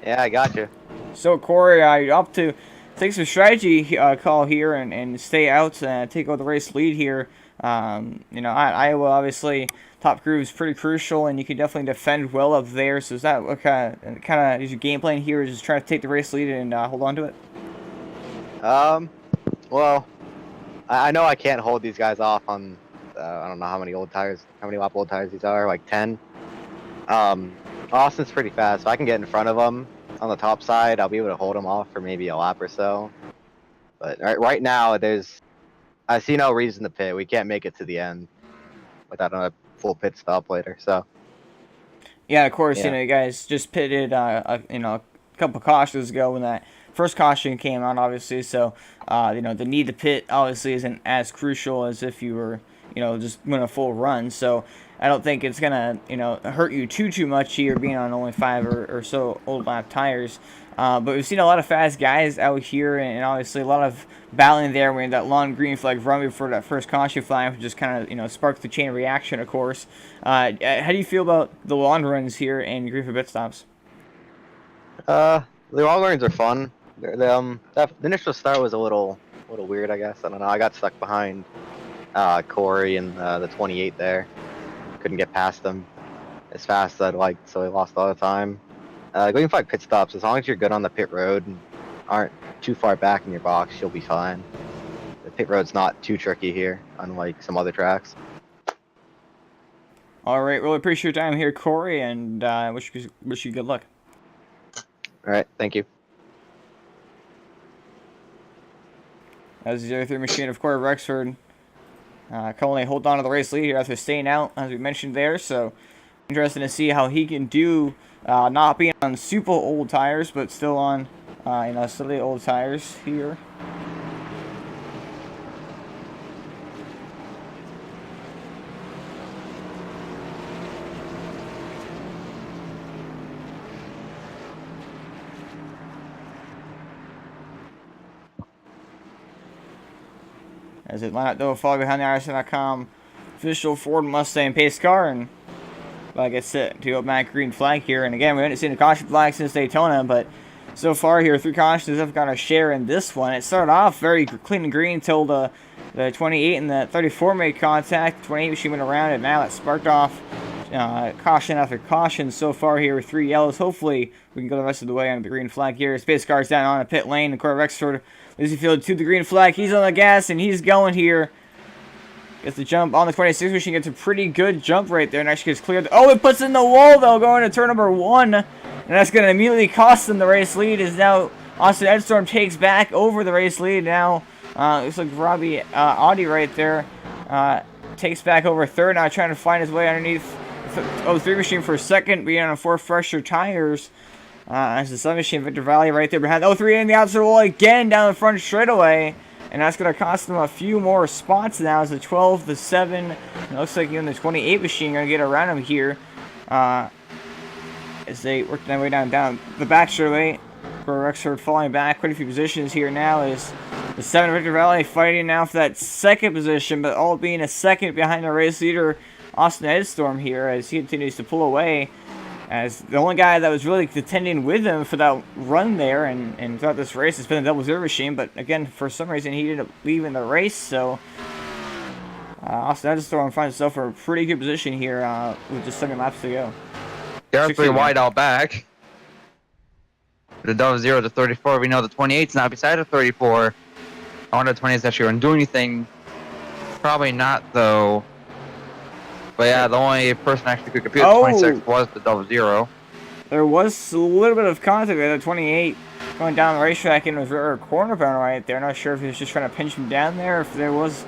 Yeah, I got you. So Corey, you're up to take some strategy call here and stay out and take over the race lead here. Iowa obviously top groove is pretty crucial, and you can definitely defend well up there. So is that what kind of is your game plan here? Is just try to take the race lead and hold on to it? Well, I know I can't hold these guys off on I don't know how many lap old tires these are, like 10. Austin's pretty fast, so I can get in front of him on the top side. I'll be able to hold him off for maybe a lap or so. But right now, I see no reason to pit. We can't make it to the end without a full pit stop later. So. Yeah, of course. You guys just pitted a couple of cautions ago when that first caution came out, obviously. So the need to pit obviously isn't as crucial as if you were just win a full run. So I don't think it's gonna hurt you too much here being on only 5 or so old lap tires. But we've seen a lot of fast guys out here, and obviously a lot of battling there when that long green flag run before that first caution flag, which just kind of sparked the chain reaction, of course. How do you feel about the long runs here and green for pit stops? The long runs are fun. The initial start was a little weird, I guess. I don't know. I got stuck behind Corey and the 28 there. Couldn't get past them as fast as I'd like, so I lost a lot of time. Going 5 pit stops, as long as you're good on the pit road and aren't too far back in your box, you'll be fine. The pit road's not too tricky here, unlike some other tracks. All right, really appreciate your time here, Corey, and wish you good luck. All right, thank you. As the 03 machine of Corey Rexford currently hold on to the race lead here after staying out, as we mentioned there. So interesting to see how he can do, not being on super old tires, but still on, slightly old tires here. As it line up though, follow behind the IRC.com official Ford Mustang pace car, and like I said, to automatic green flag here. And again, we haven't seen a caution flag since Daytona, but so far here, 3 cautions have got a share in this one. It started off very clean and green until the 28 and the 34 made contact. The 28 machine went around, and now it sparked off caution after caution so far here with 3 yellows. Hopefully, we can go the rest of the way on the green flag here. Space car's down on a pit lane, and Corey Rexford leads the field to the green flag. He's on the gas, and he's going here. Gets the jump on the 26 machine. Gets a pretty good jump right there, and actually gets cleared. Oh, it puts in the wall, though, going to turn number 1. And that's going to immediately cost them the race lead, as now Austin Edstorm takes back over the race lead. Now, looks like Robbie Audi right there takes back over 3rd, now trying to find his way underneath the 03 machine for a second, being on 4 fresher tires. As the 7 machine, Victor Valley right there behind the 03 in the outside wall again down the front straightaway. And that's going to cost them a few more spots now, as the 12, the 7, it looks like even the 28 machine going to get around him here. As they work their way down the back straightaway. For Rexford falling back quite a few positions here now, is the 7 Victor Valley fighting now for that 2nd position, but all being a 2nd behind the race leader, Austin Edstorm here, as he continues to pull away. As the only guy that was really contending with him for that run there and throughout this race has been the 00 machine, but again, for some reason, he ended up leaving the race, so Austin Edstorm finds himself in a pretty good position here with just 7 laps to go. They're 3 wide out back. The 00 to 34, we know the 28's not beside the 34. I wonder if the 28's actually going to do anything. Probably not, though. But yeah, the only person actually could compete with 26 was the 00. There was a little bit of contact there, the 28 going down the racetrack and was a corner bound right there. Not sure if he was just trying to pinch him down there, if there was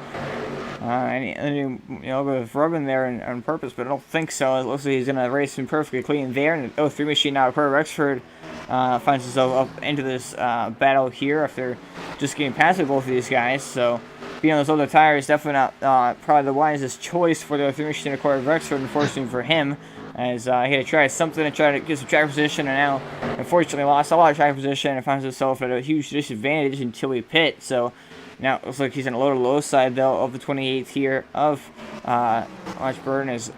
any bit of rubbing there on purpose, but I don't think so. It looks like he's going to race him perfectly clean there. And the 03 machine now, Corey Rexford finds himself up into this battle here after just getting past both of these guys. So being on those older tires, definitely not probably the wisest choice for the 03 machine of Corey Rexford, unfortunately for him, as he had to try something to try to get some track position, and now unfortunately lost a lot of track position and finds himself at a huge disadvantage until he pit. So now it looks like he's on a low side though of the 28th here of Archburn, as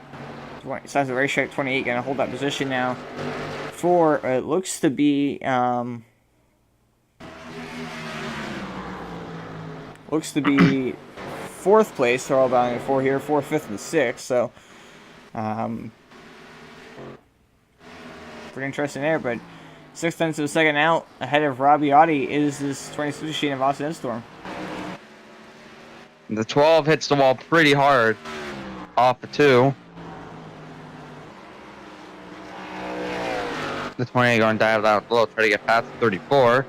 size of the racetrack 28 going to hold that position now for it looks to be 4th place. They're all bound for here, 4th, 5th, and 6th. So pretty interesting there, but 6th into the 2nd out ahead of Robbie Audi is this 26 machine of Austin Edstorm. The 12 hits the wall pretty hard off the 2. The 28 going to dive out low, try to get past the 34.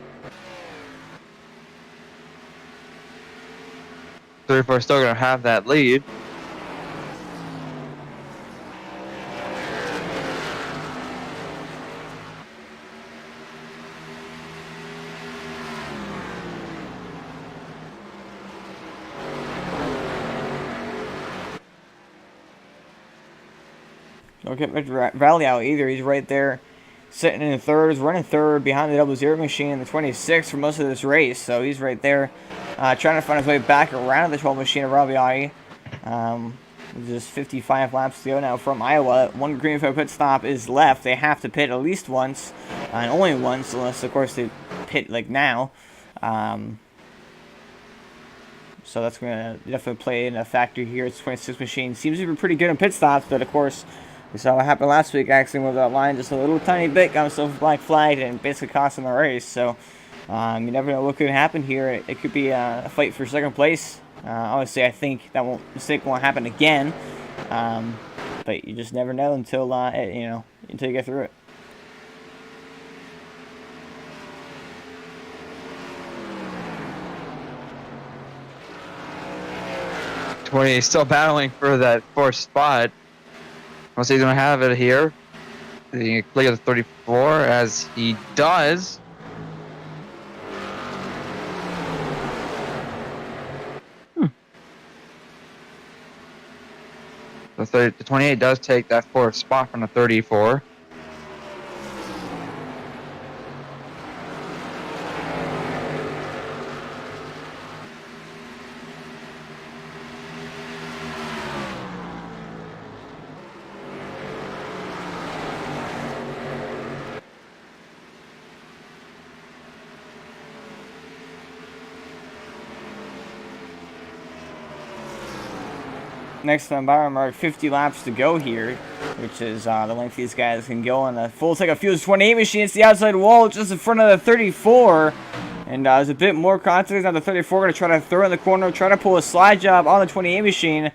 34 still going to have that lead. Don't get Victor Valley out either. He's right there sitting in 3rd, running 3rd behind the 00 machine in the 26 for most of this race. So he's right there trying to find his way back around the 12 machine of Robbie Audi. Just 55 laps to go now from Iowa. 1 green flag pit stop is left. They have to pit at least once, and only once, unless of course they pit like now. So that's going to definitely play in a factor here. It's 26 machine. Seems to be pretty good in pit stops, but of course, we saw what happened last week. Actually, with that line just a little tiny bit, got himself black flagged and basically cost him the race. So you never know what could happen here. It could be a fight for second place. Obviously, I think that mistake won't happen again. But you just never know until until you get through it. He's still battling for that 4th spot. Once he's gonna have it here, he can clear the 34 as he does. The 28 does take that 4th spot from the 34. Next on Byron Mark, 50 laps to go here, which is the length these guys can go on the full tank of fuel. 28 machine, it's the outside wall just in front of the 34. And there's a bit more confidence on the 34. Going to try to throw in the corner, try to pull a slide job on the 28 machine.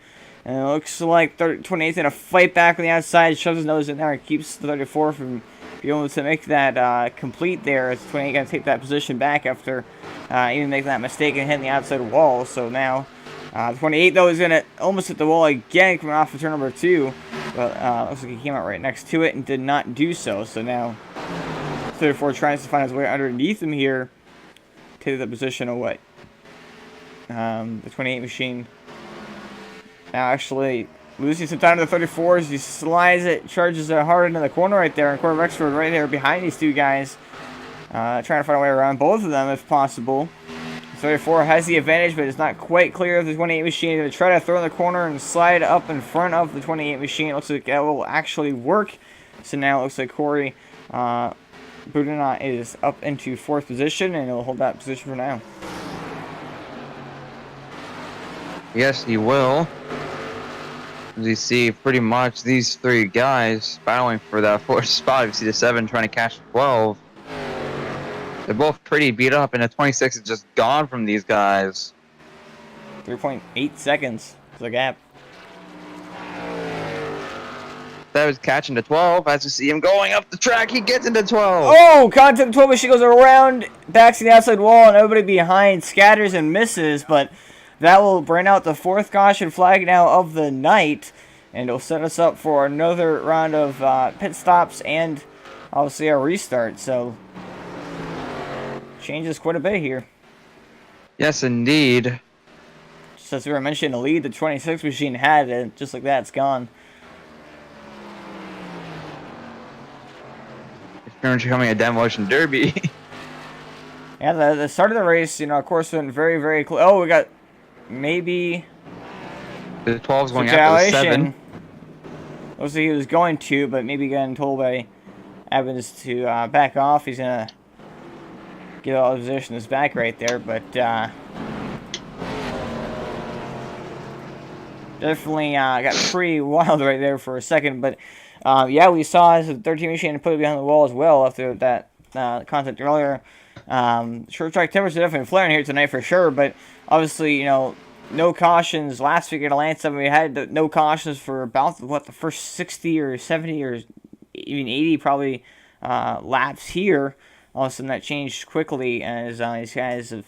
And it looks like 28's going to fight back on the outside, shoves his nose in there, and keeps the 34 from being able to make that complete there. It's 28 going to take that position back after even making that mistake and hitting the outside wall. So now 28, though, is going to almost hit the wall again coming off of turn number 2. But looks like he came out right next to it and did not do so. So now 34 tries to find his way underneath him here to the position of what? The 28 machine. Now actually losing some time to the 34s. He slides it, charges it hard into the corner right there. And corner of Rexford right there behind these two guys. Trying to find a way around both of them if possible. 34 has the advantage, but it's not quite clear of the 28 machine. Going to try to throw in the corner and slide up in front of the 28 machine. It looks like that will actually work. So now it looks like Corey Boudinot is up into 4th position, and he'll hold that position for now. Yes, he will. As you see, pretty much these 3 guys battling for that 4th spot. You see the 7 trying to catch the 12. They're both pretty beat up, and the 26 is just gone from these guys. 3.8 seconds is the gap. That was catching the 12. As you see him going up the track, he gets into 12. Oh, contact 12 machine goes around, backs to the outside wall, and everybody behind scatters and misses, but that will bring out the 4th caution flag now of the night, and it'll set us up for another round of pit stops and obviously a restart. So changes quite a bit here. Yes, indeed. Just as we were mentioning, the lead the 26 machine had, and just like that, it's gone. It's becoming a demolition derby. Yeah, the start of the race, of course, went very, very close. Oh, we got maybe the 12's going after the 7. Looks like he was going to, but maybe getting told by Evans to back off. He's going to get all the position is back right there, but definitely got pretty wild right there for a second. But yeah, we saw as the 13 machine put it behind the wall as well after that contact earlier. Short track tempers are definitely flaring here tonight for sure, but obviously, no cautions last week at Atlanta. We had no cautions for about the first 60 or 70 or even 80 probably laps here. All of a sudden that changed quickly as these guys have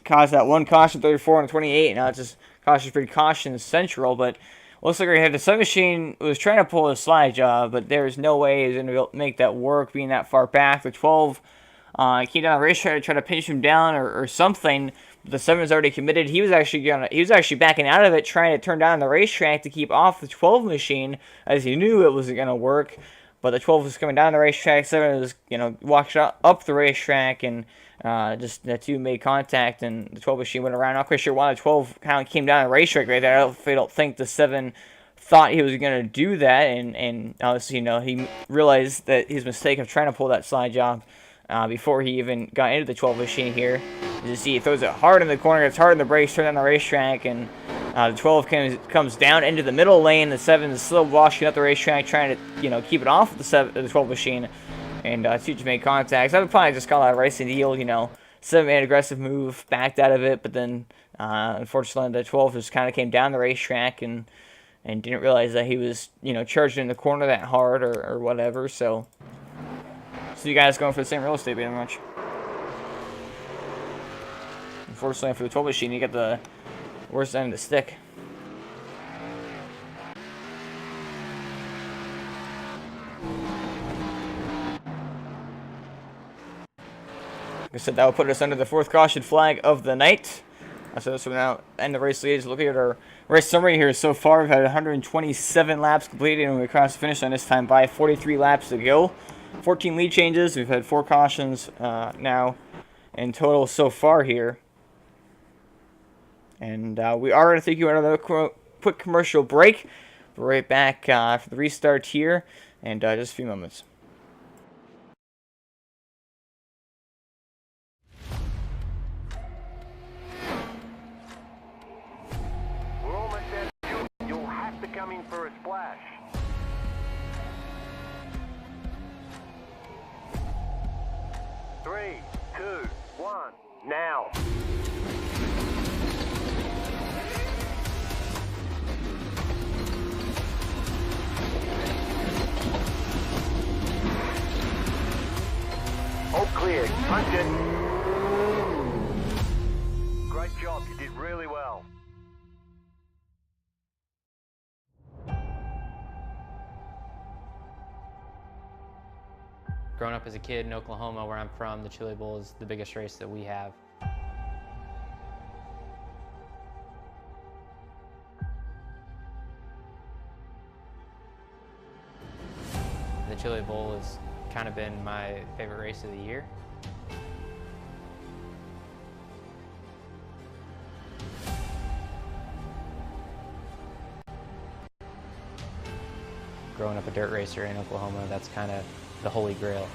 caused that one caution 34 and 28. Now it's just caution-free caution central, but looks like we had the 7 machine was trying to pull a slide job, but there's no way he's going to make that work being that far back. The 12 came down the racetrack to try to pinch him down or something. The 7 is already committed. He was actually backing out of it, trying to turn down the racetrack to keep off the 12 machine, as he knew it wasn't going to work. But the 12 was coming down the racetrack. 7 was, walked up the racetrack, and just the 2 made contact, and the 12 machine went around. Not quite sure why the 12 kind of came down the racetrack right there. I don't think the 7 thought he was going to do that, and obviously, he realized that his mistake of trying to pull that slide job before he even got into the 12 machine here. As you see, he throws it hard in the corner, gets hard in the brakes, turn on the racetrack, and the 12 comes down into the middle lane. The 7 is still washing up the racetrack, trying to, keep it off of the 12 machine. And Teach made contacts. I would probably just call that a racing deal, 7 made an aggressive move, backed out of it, but then unfortunately the 12 just kind of came down the racetrack and didn't realize that he was, charging in the corner that hard or whatever. So you guys going for the same real estate pretty much. Unfortunately for the 12 machine, you get the worst end of the stick. Like I said, that will put us under the 4th caution flag of the night. So this will now end the race leads. Looking at our race summary here so far, we've had 127 laps completed, and we crossed the finish line this time by 43 laps to go. 14 lead changes. We've had 4 cautions now in total so far here. And we are going to take you on another quick commercial break. We're right back for the restart here in just a few moments. We're almost there. You'll have to come in for a splash. Three, two, one, now. All clear. Punch it. Great job. You did really well. Growing up as a kid in Oklahoma, where I'm from, the Chili Bowl is the biggest race that we have. The Chili Bowl has kind of been my favorite race of the year. Growing up a dirt racer in Oklahoma, that's kind of the holy grail.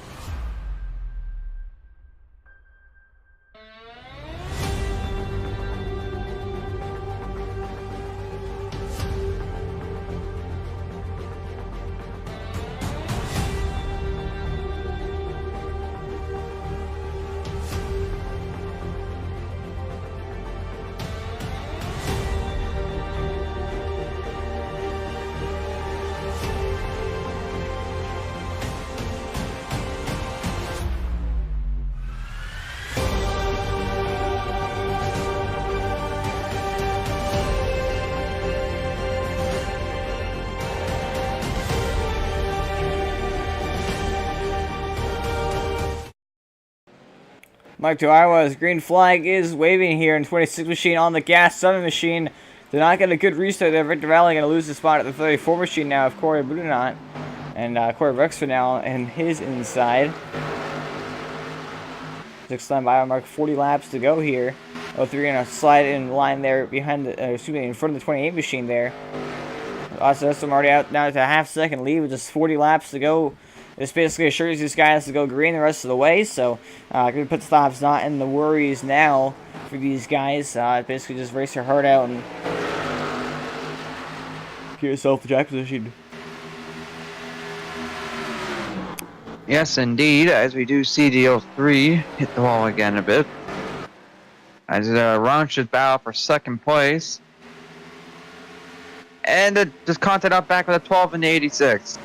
Mike to Iowa's green flag is waving here in 26 machine on the gas. 7 machine did not get a good restart there. Victor Valley going to lose the spot at the 34 machine now of Corey Budinot. And Corey Rexford now and his inside. 6-time bio mark, 40 laps to go here. 03 going to slide in line there behind the, in front of the 28 machine there. Also, I'm already out now to a half-second lead with just 40 laps to go. This basically assures these guys to go green the rest of the way, so good pit stops not in the worries now for these guys. Basically just race your heart out and get yourself the jack position. Yes, indeed, as we do see the 03 hit the wall again a bit. As Ron should battle for 2nd place. And just content up back with a 12 and the 86.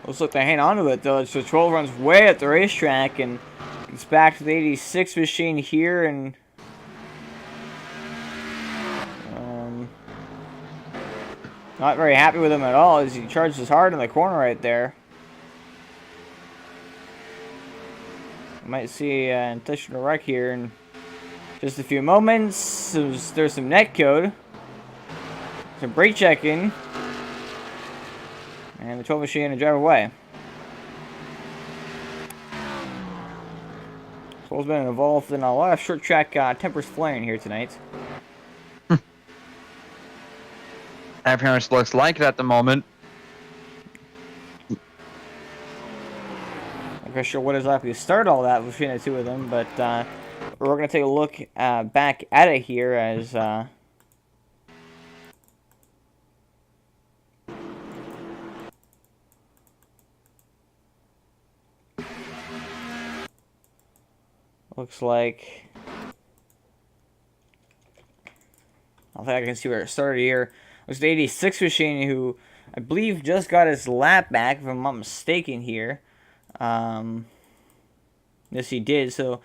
Looks like they hang on to it, though. So 12 runs way at the racetrack, and it's back to the 86 machine here, and not very happy with him at all as he charges hard in the corner right there. We might see an intentional wreck here in just a few moments. There's some net code, some brake checking. And the 12 machine to drive away. 12's been involved in a lot of short track tempers flaring here tonight. That pretty much looks like it at the moment. Like quite sure what exactly started all that between the two of them, but we're going to take a look back at it here as looks like I don't think I can see where it started here. It was the 86 machine who I believe just got his lap back, if I'm not mistaken here. Yes, he did. So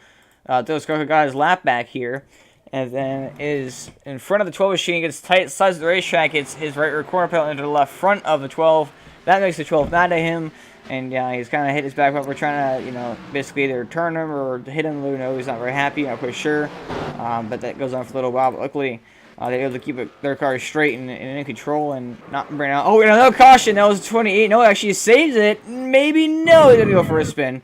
Dos got his lap back here. And then is in front of the 12 machine, gets tight sides of the racetrack, hits his right rear corner pedal into the left front of the 12. That makes the 12 mad at him. And yeah, he's kind of hit his back bumper, trying to, you know, basically either turn him or hit him. You know, he's not very happy, not quite sure. But that goes on for a little while. But luckily, they're able to keep their car straight and in control and not bring out. Oh, no caution. That was 28. No, actually saves it. Maybe no. He's going to go for a spin.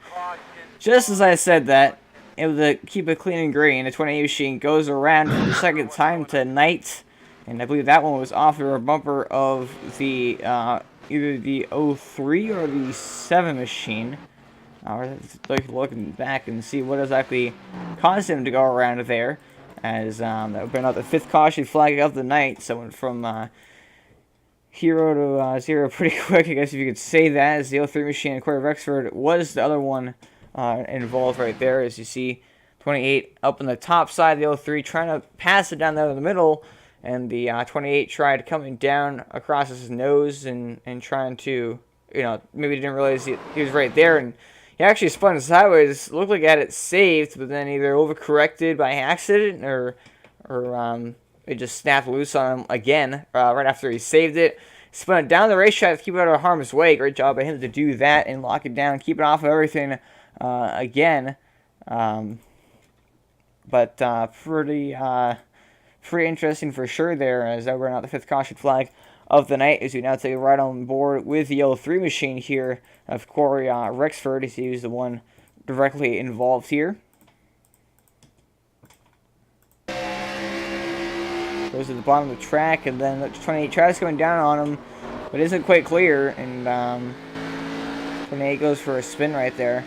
Just as I said that, able to keep it clean and green. The 28 machine goes around for the second time tonight. And I believe that one was off the rear bumper of the either the 03 or the 7 machine. Let's looking back and see what exactly caused him to go around there. As that would bring out the 5th caution flag of the night. So went from hero to zero pretty quick, I guess if you could say that. As the 03 machine, Corey Rexford was the other one involved right there. As you see, 28 up on the top side of the 03, trying to pass it down there in the middle. And the 28 tried coming down across his nose and trying to, you know, maybe didn't realize he was right there. And he actually spun sideways. Looked like he had it saved, but then either overcorrected by accident or it just snapped loose on him again right after he saved it. Spun it down the racetrack to keep it out of harm's way. Great job by him to do that and lock it down, keep it off of everything again. But pretty interesting for sure there, as that ran out the 5th caution flag of the night, as we now take a ride on board with the 03 machine here of Corey Rexford, as he was the one directly involved here. Goes to the bottom of the track, and then the 28 tries coming down on him, but isn't quite clear, and 28 goes for a spin right there.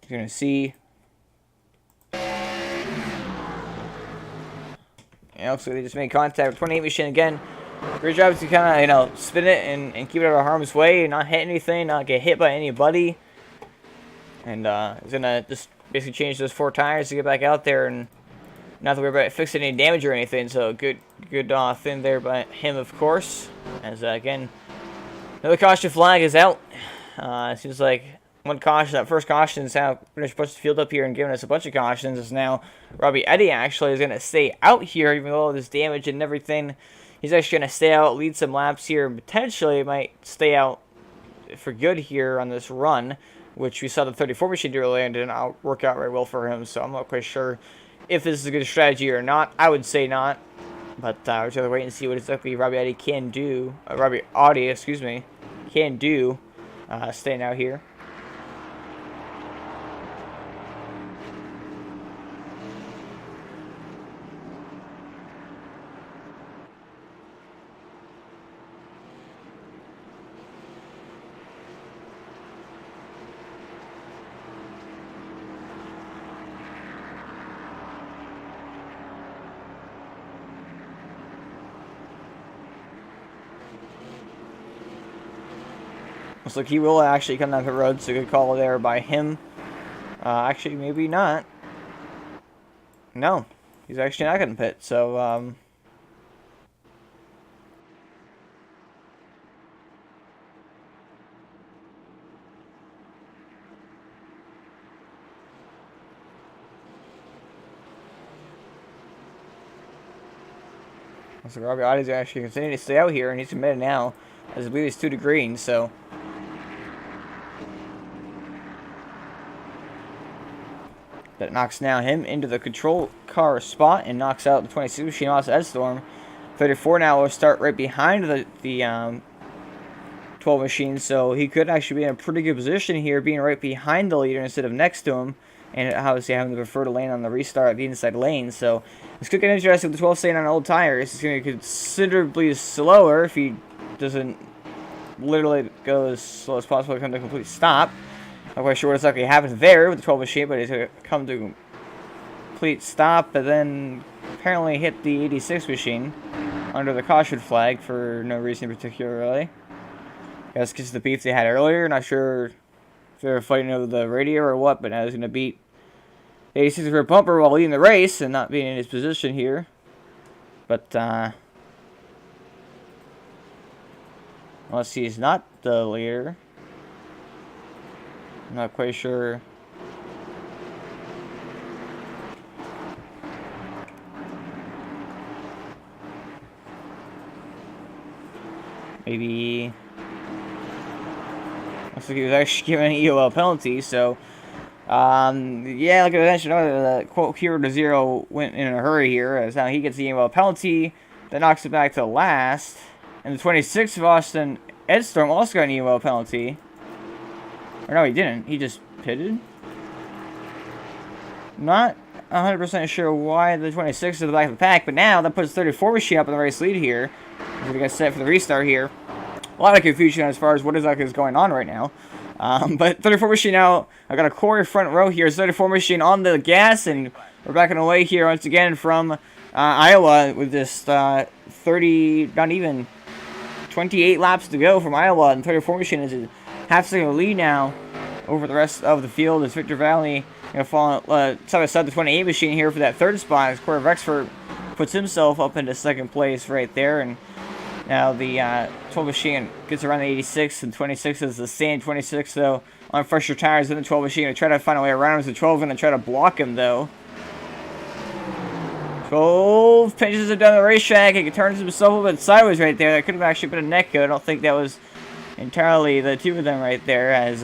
You're going to see. So they just made contact with 28 machine again. Great job to kind of, you know, spin it and keep it out of harm's way, not hit anything, not get hit by anybody. And he's going to just basically change those 4 tires to get back out there and not to worry about fixing any damage or anything. So good thing there by him, of course. As again, another caution flag is out. It seems like one caution, that first caution is how pretty much pushed the field up here and giving us a bunch of cautions. Is now Robbie Eddy actually is going to stay out here, even with all this damage and everything. He's actually going to stay out, lead some laps here, and potentially might stay out for good here on this run, which we saw the 34 machine do earlier and didn't work out very well for him. So I'm not quite sure if this is a good strategy or not. I would say not, but we're just going to wait and see what exactly Robbie Eddy can do. Robbie Audi, excuse me, can do staying out here. Looks like he will actually come down the road, so good call there by him. Actually, maybe not. No, he's actually not going to pit, so so Robbie Audis actually continuing to stay out here, and he's committed now, as I believe he's 2 to green, so that knocks now him into the control car spot and knocks out the 26 machine off Ed Storm. 34 now will start right behind the 12 machine, so he could actually be in a pretty good position here, being right behind the leader instead of next to him. and obviously having the preferred lane on the restart at the inside lane. So it's going to get interesting with the 12 staying on old tires. It's going to be considerably slower if he doesn't literally go as slow as possible to come to a complete stop. Not quite sure what exactly happened there with the 12 machine, but he's going to come to a complete stop, but then apparently hit the 86 machine under the caution flag for no reason in particular, really. I guess because of the beef they had earlier. Not sure if they were fighting over the radio or what, but now he's going to beat the 86 for a bumper while leading the race and not being in his position here. But, unless he's not the leader. I'm not quite sure. Maybe. Looks like he was actually given an EOL penalty, so. Yeah, like I mentioned earlier, the quote hero to zero went in a hurry here, as now he gets the EOL penalty. That knocks it back to last. And the 26th of Austin, Edstorm, also got an EOL penalty. Or no, he didn't. He just pitted. Not 100% sure why the 26th is at the back of the pack, but now that puts 34 machine up in the race lead here. As we get set for the restart here. A lot of confusion as far as what exactly is going on right now. But 34 machine now, I got a Corey front row here. 34 machine on the gas, and we're backing away here once again from Iowa with this 30, not even 28 laps to go from Iowa, and 34 machine is a half-second lead now over the rest of the field as Victor Valley falling side by side the 28 machine here for that third spot as Corey Rexford puts himself up into second place right there, and now the 12 machine gets around the 86, and 26 is the same 26 though on fresher tires than the 12 machine. To try to find a way around him as the 12 going to try to block him though. 12 pinches him down the racetrack and turns himself a little bit sideways right there. That could have actually been a neck go. I don't think that was entirely the two of them right there, as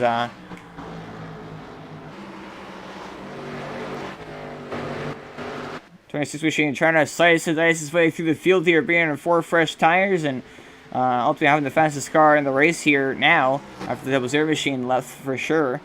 26 machine trying to slice his way through the field here, being on 4 fresh tires, and ultimately having the fastest car in the race here now after the .0 machine left for sure.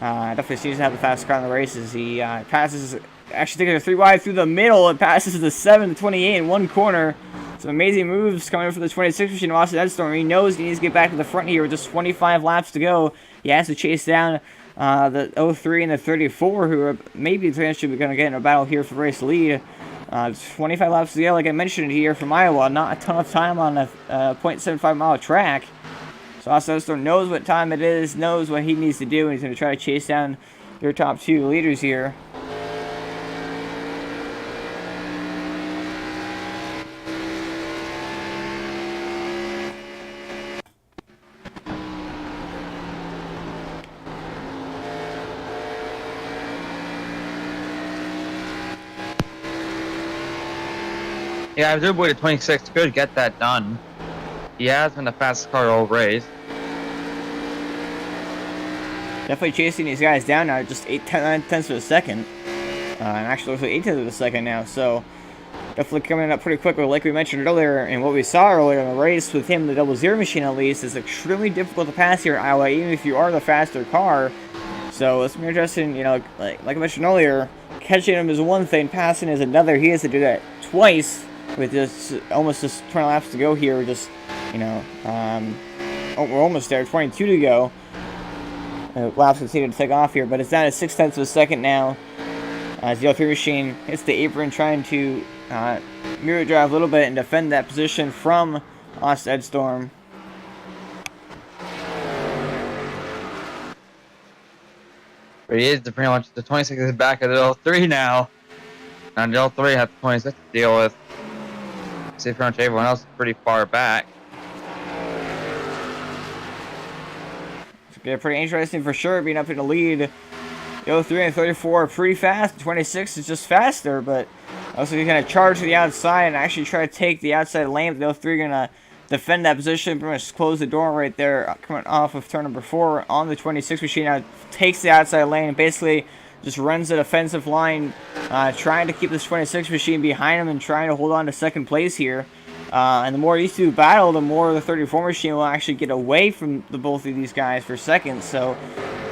Definitely seems to have the fastest car in the race as he passes, actually taking a 3 wide through the middle and passes the 7 to 28 in one corner. Some amazing moves coming for the 26 machine of Austin Edstorm. He knows he needs to get back to the front here with just 25 laps to go. He has to chase down the 03 and the 34, who are maybe potentially going to get in a battle here for the race lead. 25 laps to go, like I mentioned here from Iowa. Not a ton of time on a 0.75 mile track. So Austin Edstorm knows what time it is, knows what he needs to do, and he's going to try to chase down your top 2 leaders here. Yeah, I do believe the 26 could get that done. He has been the fastest car all race. Definitely chasing these guys down now, just 9 tenths of a second. And actually looks like 8 tenths of a second now, so definitely coming up pretty quick. Like we mentioned earlier, and what we saw earlier in the race with him, the .0 machine at least, is extremely difficult to pass here at Iowa, even if you are the faster car. So it's more interesting, you know, like I mentioned earlier, catching him is one thing, passing is another. He has to do that twice with just almost just 20 laps to go here. Just, you know, we're almost there, 22 to go. Laps continue to take off here, but it's down to 6 tenths of a second now. As the 03 machine hits the apron, trying to mirror drive a little bit and defend that position from Austin Edstorm. But he is pretty much the 26 is back at the 03 now. And the 03 has the 26 to deal with. See, pretty much everyone else is pretty far back. It's gonna be pretty interesting for sure, being up in the lead. The 03 and 34 are pretty fast. 26 is just faster, but also he's gonna charge to the outside and actually try to take the outside lane. The 03 gonna defend that position, pretty much close the door right there, coming off of turn number 4 on the 26 machine. Now takes the outside lane and basically just runs the defensive line, trying to keep this 26 machine behind him and trying to hold on to second place here. And the more these two battle, the more the 34 machine will actually get away from the both of these guys for second. So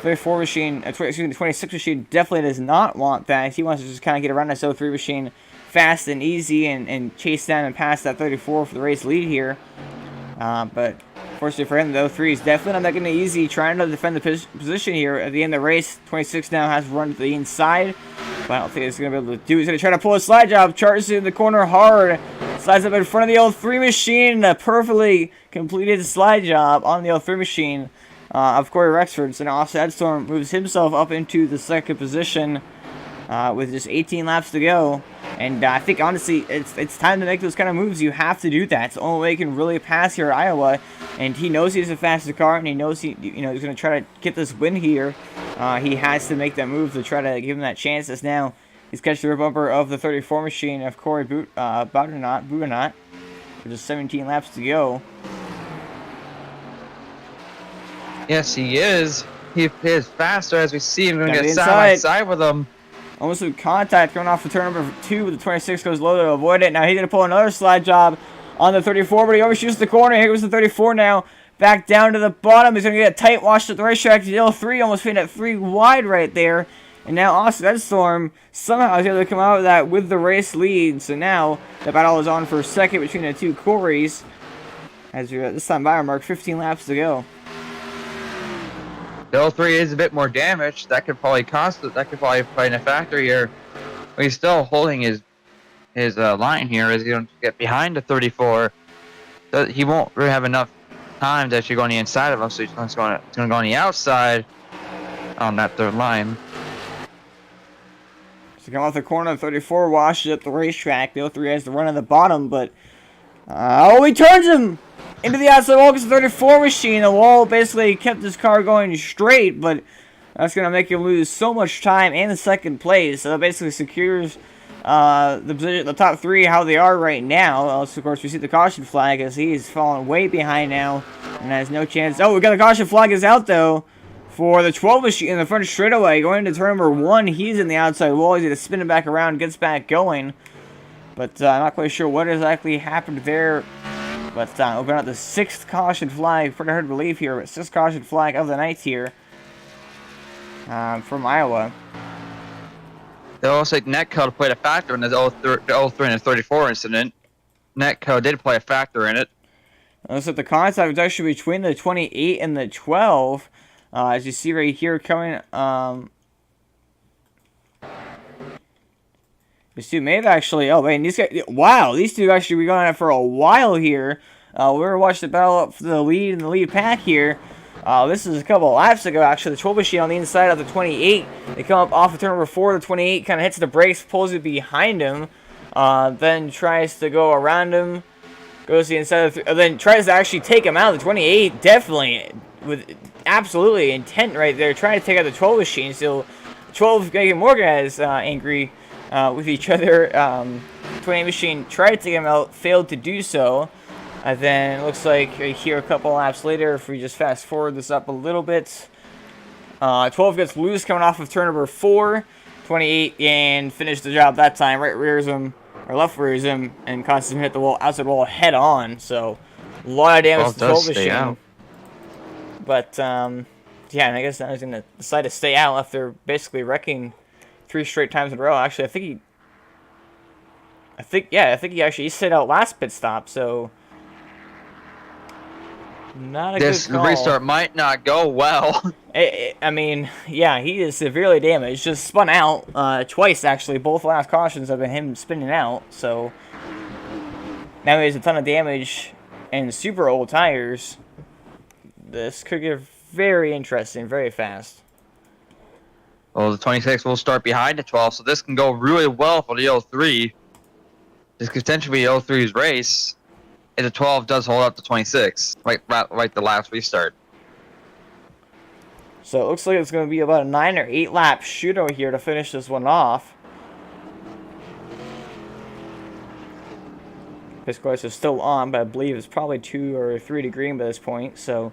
34 machine, excuse me, the 26 machine definitely does not want that. He wants to just kind of get around this 03 machine fast and easy and chase down and pass that 34 for the race lead here. But fortunately for him, the 03 is definitely not making it easy, trying to defend the position here at the end of the race. 26 now has run to the inside, but I don't think he's going to be able to do it. He's going to try to pull a slide job, charges in the corner hard, slides up in front of the 03 machine, a perfectly completed slide job on the 03 machine of Corey Rexford. So now Offset Storm moves himself up into the second position with just 18 laps to go. And I think, honestly, it's time to make those kind of moves. You have to do that. It's the only way he can really pass here at Iowa. And he knows he's the fastest car, and he knows he's going to try to get this win here. He has to make that move to try to give him that chance. As now he's catching the rear bumper of the 34 machine of Corey Budenot, with just 17 laps to go. Yes, he is. He is faster as we see him going to get side by side with him. Almost with contact coming off the turn number 2, with the 26 goes low to avoid it. Now he's going to pull another slide job on the 34, but he overshoots the corner. Here goes the 34 now. Back down to the bottom. He's going to get a tight wash at the racetrack. The 03 almost hitting at 3 wide right there. And now Offset Storm somehow is able to come out of that with the race lead. So now the battle is on for second between the two Corys. As you're at this time by our mark, 15 laps to go. The 03 is a bit more damaged. That could probably cost it. That could probably play in a factor here. But he's still holding his line here as he don't get behind the 34. So he won't really have enough time to actually go on the inside of him. So he's going to go on the outside on that third line. So come off the corner, the 34 washes at the racetrack. The 03 has the run at the bottom, but he turns him into the outside wall because the 34 machine. The wall basically kept his car going straight, but that's going to make him lose so much time and the second place. So that basically secures the top 3 how they are right now. Else, of course, we see the caution flag as he's falling way behind now and has no chance. Oh, we got the caution flag is out, though, for the 12 machine in the front straightaway. Going into turn number 1, he's in the outside wall. He's going to spin it back around, gets back going. But I'm not quite sure what exactly happened there. But we're going out the 6th caution flag. Pretty hard to believe here, but 6th caution flag of the night here from Iowa. It looks like Netcode played a factor in the 03 and the 34 incident. Netcode did play a factor in it. Looks like the contact was actually between the 28 and the 12. As you see right here coming... These two may have actually... Oh, man, these guys... Wow, these two actually been going on for a while here. We were watching the battle up for the lead in the lead pack here. This is a couple of laps ago, actually. The 12 machine on the inside of the 28. They come up off of turn number 4. The 28 kind of hits the brakes, pulls it behind him. Then tries to go around him. Goes to the inside of the... then tries to actually take him out. The 28 definitely with absolutely intent right there. Trying to take out the 12 machine. So 12 getting more guys angry with each other. 28 machine tried to take him out, failed to do so. And then it looks like right here a couple laps later, if we just fast forward this up a little bit, 12 gets loose coming off of turn number 4. 28 and finished the job that time. Right rears him, or left rears him, and causes him to hit the wall, outside wall head on. So a lot of damage to the 12 machine. Out. But yeah, and I guess now he's going to decide to stay out after basically wrecking 3 straight times in a row. Actually, I think he actually stayed out last pit stop, so not a good call. This restart might not go well. I mean, yeah, he is severely damaged. Just spun out twice, actually. Both last cautions have been him spinning out, so now he has a ton of damage and super old tires. This could get very interesting very fast. Well, the 26 will start behind the 12, so this can go really well for the 03. This could potentially be the 03's race if the 12 does hold up to 26, like the last restart. So it looks like it's going to be about a 9 or 8 lap shootout here to finish this one off. This course is still on, but I believe it's probably 2 or 3 to green by this point. So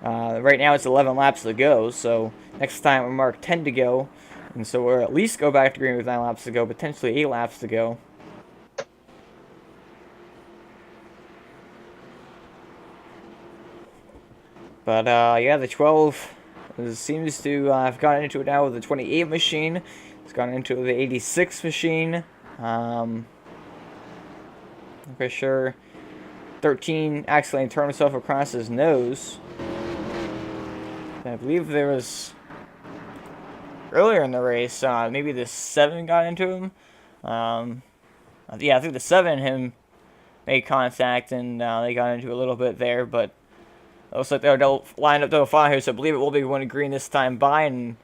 right now it's 11 laps to go. So next time we'll mark 10 to go. And so we'll at least go back to green with 9 laps to go, potentially 8 laps to go. But yeah, the 12 It seems to have gotten into it now with the 28 machine. It's gone into the 86 machine. Okay, sure. 13 accidentally turned himself across his nose. I believe there was earlier in the race, maybe the 7 got into him. Yeah, I think the 7 and him made contact, and they got into a little bit there, but it looks like they'll line up to a file here, so I believe it will be going to green this time by, and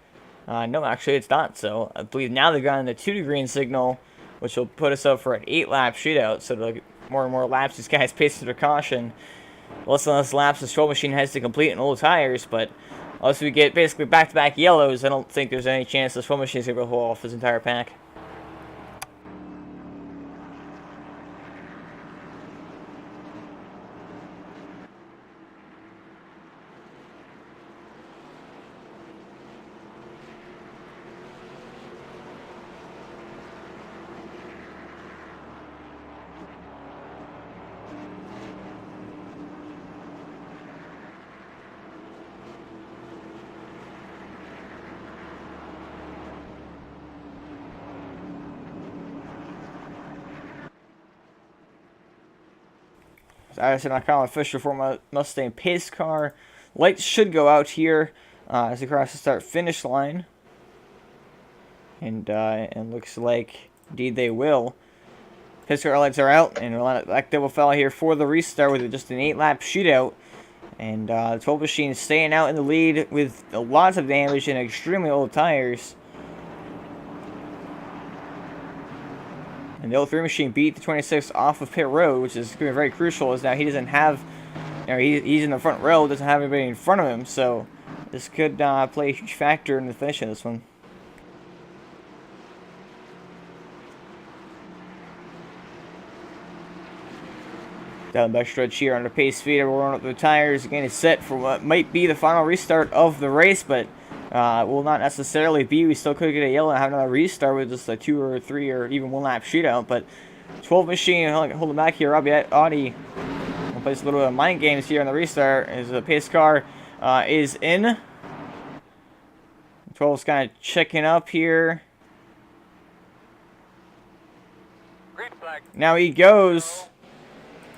no, actually it's not, so I believe now they've gotten the 2 to green signal, which will put us up for an 8-lap shootout, so like more and more laps, these guys pacing their caution. Less and less laps the Stroll machine has to complete in old tires, but unless we get basically back-to-back yellows, I don't think there's any chance the Stroll machine is able to hold off his entire pack. Addison.com official for Mustang pace car. Lights should go out here as we cross the start-finish line. And looks like, indeed, they will. Pace car lights are out, and we'll let that double foul here for the restart with just an 8-lap shootout. And the 12 machine staying out in the lead with lots of damage and extremely old tires. And the 03 machine beat the 26 off of pit road, which is going to be very crucial, as now he doesn't have, he's in the front row, doesn't have anybody in front of him, so this could play a huge factor in the finish of this one. Down the backstretch here on the pace speed, everyone up the tires, again is set for what might be the final restart of the race, but will not necessarily be. We still could get a yellow and have another restart with just a 2 or 3 or even 1-lap shootout. But 12 machine holding back here. Audi plays a little bit of mind games here on the restart as the pace car is in. 12's kind of checking up here. Now he goes.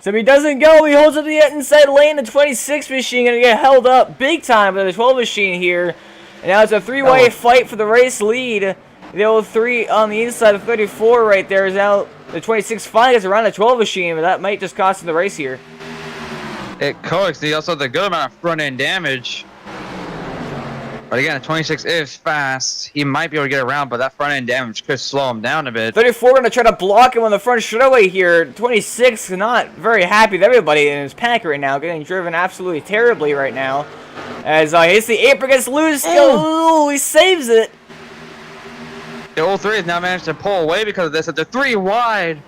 So if he doesn't go, he holds up the inside lane. The 26 machine going to get held up big time by the 12 machine here. And now it's a 3-way fight for the race lead. The 03 on the inside of 34 right there is now the 26 finally gets around the 12 machine, but that might just cost him the race here. It could. He also had a good amount of front-end damage. But again, the 26 is fast. He might be able to get around, but that front-end damage could slow him down a bit. 34 going to try to block him on the front straightaway here. 26 not very happy with everybody in his pack right now, getting driven absolutely terribly right now. As he hits the apron, gets loose. Oh, he saves it. The 03 has now managed to pull away because of this. They're 3 wide.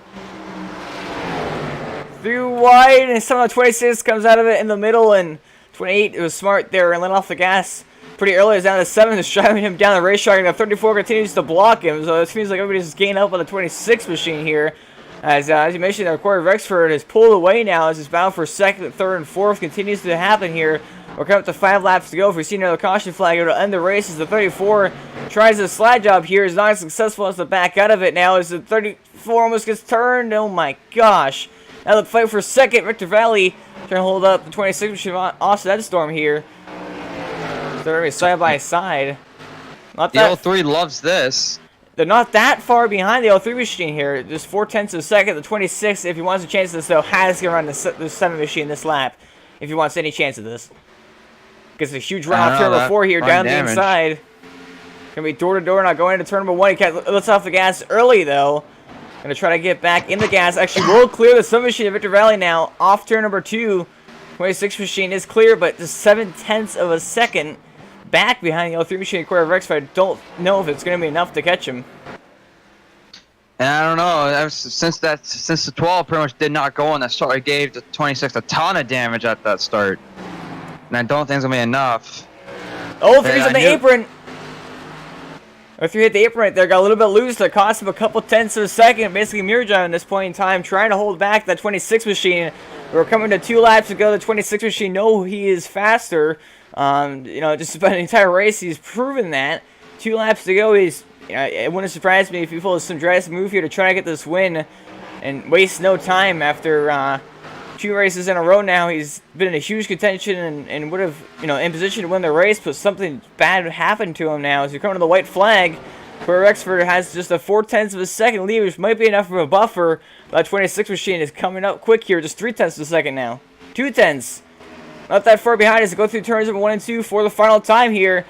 3 wide, and somehow 26 comes out of it in the middle, and 28 was smart there and let off the gas pretty early. It's down to 7, is driving him down the racetrack, and the 34 continues to block him. So it seems like everybody's just gaining up on the 26 machine here. As you mentioned, our Corey Rexford is pulled away now as he's bound for 2nd, 3rd, and 4th. Continues to happen here. We're coming up to 5 laps to go. If we see another caution flag, it'll end the race as the 34 tries a slide job here. Is not as successful as to back out of it now as the 34 almost gets turned. Oh my gosh. Now the fight for 2nd. Victor Valley trying to hold up the 26 machine Austin Edstorm here. They're going to be side by side. Not that, the 03 loves this. They're not that far behind the 03 machine here. Just 0.4 of a second. The 26, if he wants a chance of this, though, has to run the 7 machine this lap if he wants any chance of this. Gets a huge run off turn number 4 here down the inside. Gonna be door to door, not going into turn number 1. He lets off the gas early though. Gonna try to get back in the gas. Actually will clear the 7 machine of Victor Valley now. Off turn number 2. 26 machine is clear, but just 0.7 of a second back behind the 03 machine Corey Rex. I don't know if it's gonna be enough to catch him. And I don't know. Since the 12 pretty much did not go on that start, it gave the 26 a ton of damage at that start. And I don't think it's going to be enough. Oh, 3's on the apron. 03 hit the apron right there. Got a little bit loose. That cost him a couple tenths of a second. Basically mirror driving at this point in time. Trying to hold back that 26 machine. We're coming to 2 laps to go. The 26 machine know he is faster. Just about the entire race, he's proven that. 2 laps to go, it wouldn't surprise me if he pulls some drastic move here to try to get this win and waste no time after 2 races in a row now. He's been in a huge contention and would have, in position to win the race, but something bad happened to him now as we come to the white flag, where Rexford has just a 0.4 of a second lead, which might be enough of a buffer. That 26 machine is coming up quick here, just 0.3 of a second now. 0.2. Not that far behind as they go through turns number 1 and 2 for the final time here.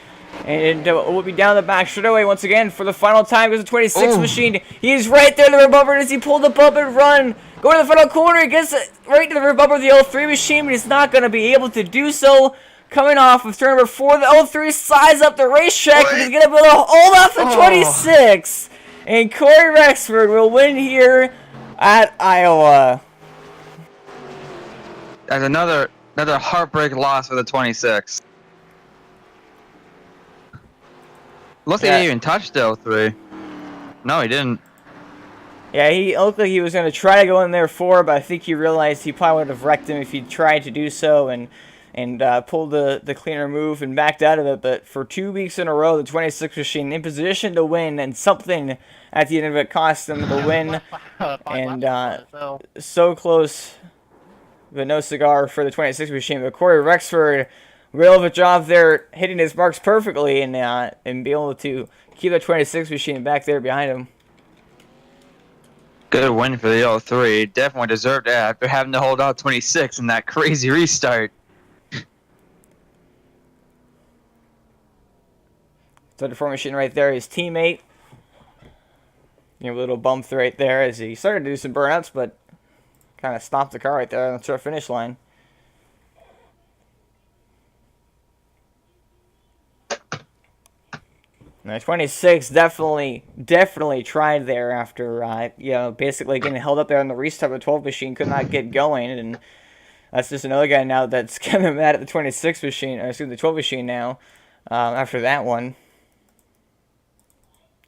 And we'll be down the back straightaway once again for the final time because the 26 machine. He's right there, the rear bumper, as he pulled up and run. Going to the final corner, he gets right to the rear bumper of the L3 machine, but he's not going to be able to do so. Coming off of turn number 4, the L3 size up the racetrack, but he's going to be able to hold off the 26. And Corey Rexford will win here at Iowa. That's another heartbreak loss for the 26. Looks like he even touched the 03. No, he didn't. Yeah, he looked like he was going to try to go in there 4, but I think he realized he probably would have wrecked him if he tried to do so and pulled the cleaner move and backed out of it. But for 2 weeks in a row, the 26 machine in position to win, and something at the end of it cost them the win. And so close, but no cigar for the 26 machine. But Corey Rexford, real of a job there, hitting his marks perfectly and be able to keep the 26 machine back there behind him. Good win for the 03. Definitely deserved that after having to hold out 26 in that crazy restart. So the 4 machine right there, his teammate. A little bump right there as he started to do some burnouts, but kind of stopped the car right there on the start finish line. Now, 26 definitely tried there after, basically getting held up there on the restart. The 12 machine could not get going, and that's just another guy now that's kind of mad at the 26 machine, or excuse me, the 12 machine now, after that one.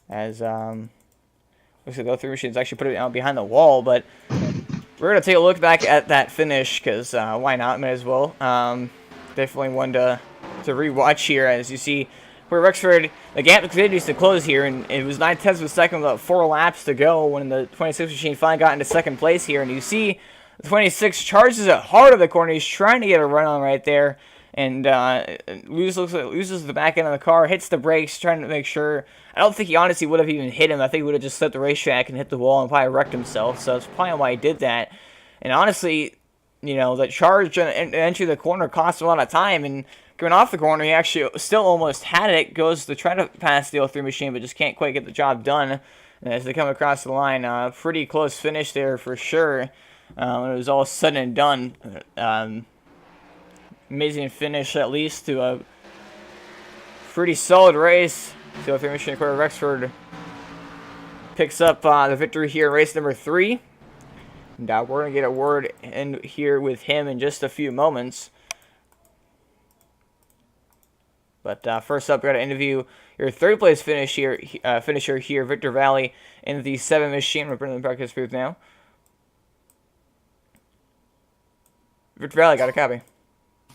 As, looks like the 3 machines actually put it out behind the wall, but we're going to take a look back at that finish, because why not, might as well. Definitely one to rewatch here, as you see where Rexford, the gap continues to close here, and it was 0.9 of a second with about 4 laps to go when the 26 machine finally got into second place here, and you see the 26 charges it hard of the corner. He's trying to get a run on right there, and loses the back end of the car, hits the brakes, trying to make sure. I don't think he honestly would have even hit him. I think he would have just slipped the racetrack and hit the wall and probably wrecked himself, so that's probably why he did that. And honestly, the charge and entry of the corner cost him a lot of time, and going off the corner, he actually still almost had it. Goes to try to pass the 03 machine, but just can't quite get the job done. And as they come across the line, pretty close finish there for sure. When it was all said and done. Amazing finish, at least, to a pretty solid race. The 03 machine, Corey Rexford picks up the victory here in race number 3. And we're going to get a word in here with him in just a few moments. But first up, we're going to interview your 3rd place finisher here, Victor Valley, in the 7 machine. We're bringing the broadcast booth now. Victor Valley, got a copy?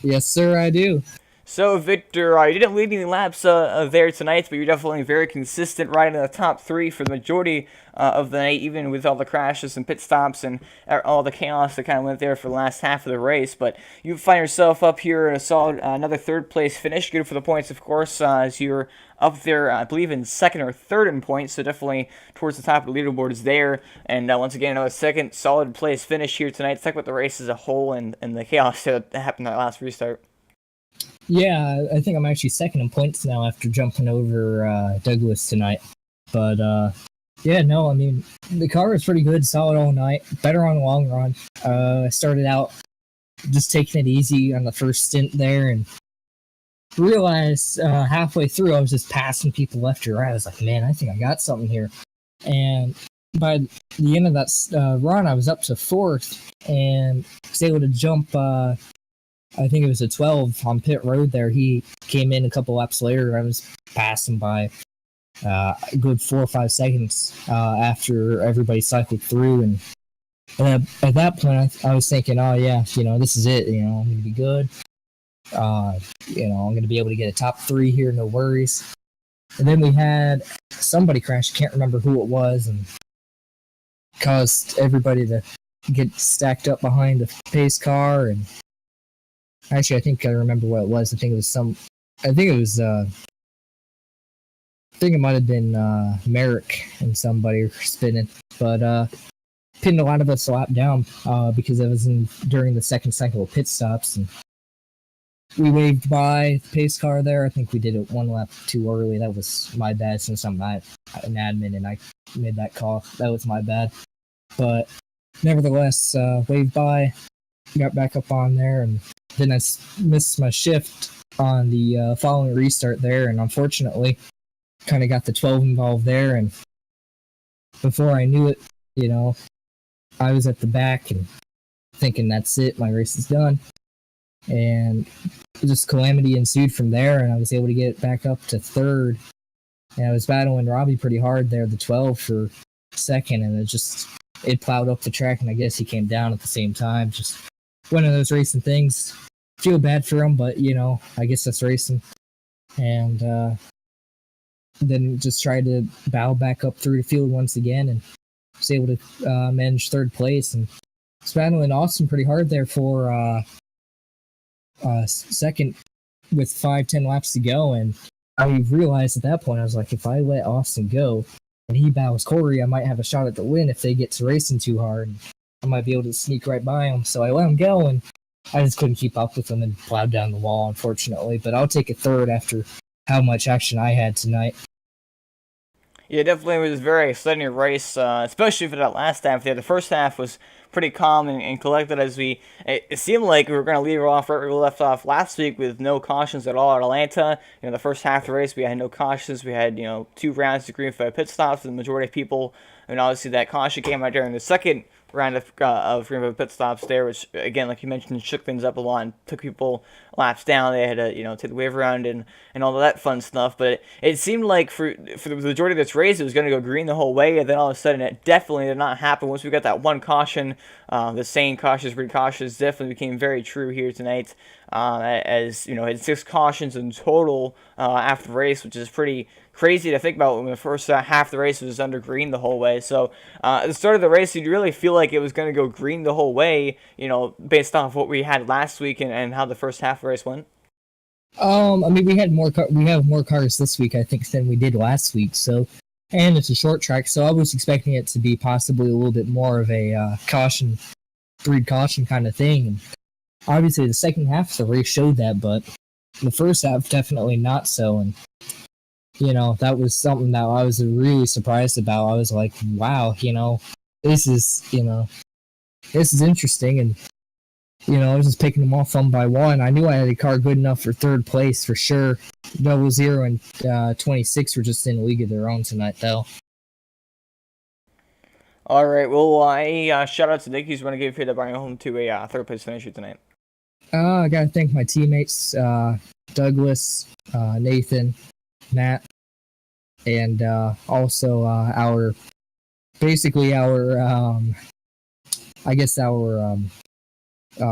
Yes, sir, I do. So, Victor, you didn't lead any laps there tonight, but you're definitely very consistent, right in the top 3 for the majority of the night, even with all the crashes and pit stops and all the chaos that kind of went there for the last half of the race. But you find yourself up here in a solid, another 3rd place finish. Good for the points, of course, as you're up there, I believe, in 2nd or 3rd in points, so definitely towards the top of the leaderboards there. And once again, another 2nd solid place finish here tonight. Talk about the race as a whole and the chaos that happened in that last restart. Yeah, I think I'm actually 2nd in points now after jumping over Douglas tonight. But, yeah, no, I mean, the car was pretty good, solid all night, better on the long run. I started out just taking it easy on the first stint there and realized halfway through I was just passing people left or right. I was like, man, I think I got something here. And by the end of that run, I was up to 4th and was able to jump... I think it was a 12 on pit road there. He came in a couple laps later. I was passing by a good 4 or 5 seconds after everybody cycled through. And at that point, I was thinking, oh, yeah, this is it. I'm going to be good. I'm going to be able to get a top 3 here, no worries. And then we had somebody crash. Can't remember who it was, and caused everybody to get stacked up behind the pace car. And actually, I think I remember what it was. I think it was I think it might have been Merrick and somebody spinning, but pinned a lot of us a lap down because it was during the second cycle of pit stops, and we waved by the pace car there. I think we did it 1 lap too early. That was my bad since I'm not an admin and I made that call. That was my bad. But nevertheless, waved by, got back up on there, and then I missed my shift on the following restart there, and unfortunately kind of got the 12 involved there, and before I knew it, I was at the back and thinking that's it, my race is done. And just calamity ensued from there, and I was able to get back up to third. And I was battling Robbie pretty hard there, the 12 for second, and it plowed up the track, and I guess he came down at the same time. Just one of those racing things. Feel bad for him, but I guess that's racing. And then just tried to bow back up through the field once again, and was able to manage third place. And was battling Austin pretty hard there for second with 5-10 laps to go, and I realized at that point, I was like, if I let Austin go and he bows Corey, I might have a shot at the win if they get to racing too hard. I might be able to sneak right by him. So I let him go, and I just couldn't keep up with him and plowed down the wall, unfortunately. But I'll take a third after how much action I had tonight. Yeah, definitely was a very exciting race, especially for that last half there. The first half was pretty calm and collected as it seemed like we were going to leave off right where we left off last week with no cautions at all at Atlanta. The first half of the race we had no cautions. We had 2 rounds to green for pit stops for the majority of people, and obviously that caution came out during the second round of green for pit stops there, which again, like you mentioned, shook things up a lot and took people laps down. They had to take the wave around and all of that fun stuff. But it seemed like for the majority of this race it was going to go green the whole way, and then all of a sudden it definitely did not happen. Once we got that one caution, the saying cautious breed cautious definitely became very true here tonight, as had 6 cautions in total after the race, which is pretty crazy to think about when the first half of the race was under green the whole way. So at the start of the race, you'd really feel like it was going to go green the whole way, based off what we had last week and how the first half of the race went. I mean, we have more cars this week, I think, than we did last week. So, and it's a short track, so I was expecting it to be possibly a little bit more of a breed caution kind of thing. And obviously, the second half of the race showed that, but the first half definitely not so. And that was something that I was really surprised about. I was like, wow, this is interesting. And, I was just picking them off one by one. I knew I had a car good enough for third place for sure. 00 and 26 were just in a league of their own tonight, though. All right, well, a shout out to Nick. He's going to give you the bring home to a third place finisher tonight. I got to thank my teammates, Douglas, Nathan, Matt, and also our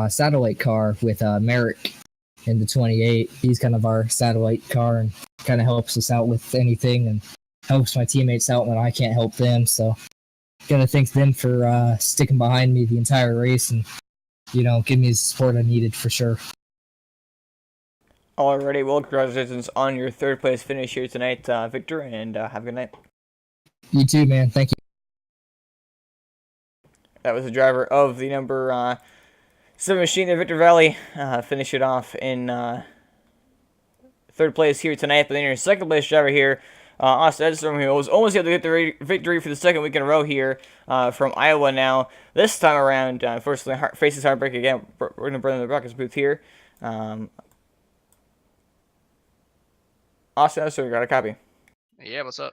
satellite car with Merrick in the 28. He's kind of our satellite car and kind of helps us out with anything and helps my teammates out when I can't help them. So gotta thank them for sticking behind me the entire race and give me the support I needed for sure. Alrighty, well, congratulations on your third place finish here tonight, Victor, and have a good night. You too, man. Thank you. That was the driver of the number 7 machine, the Victor Valley. Finish it off in third place here tonight, but then your second place driver here, Austin Edstrom, who was almost able to get the victory for the second week in a row here from Iowa now. This time around, unfortunately, faces heartbreak again. We're going to burn the Rockets booth here. Austin, so we got a copy. Yeah, what's up?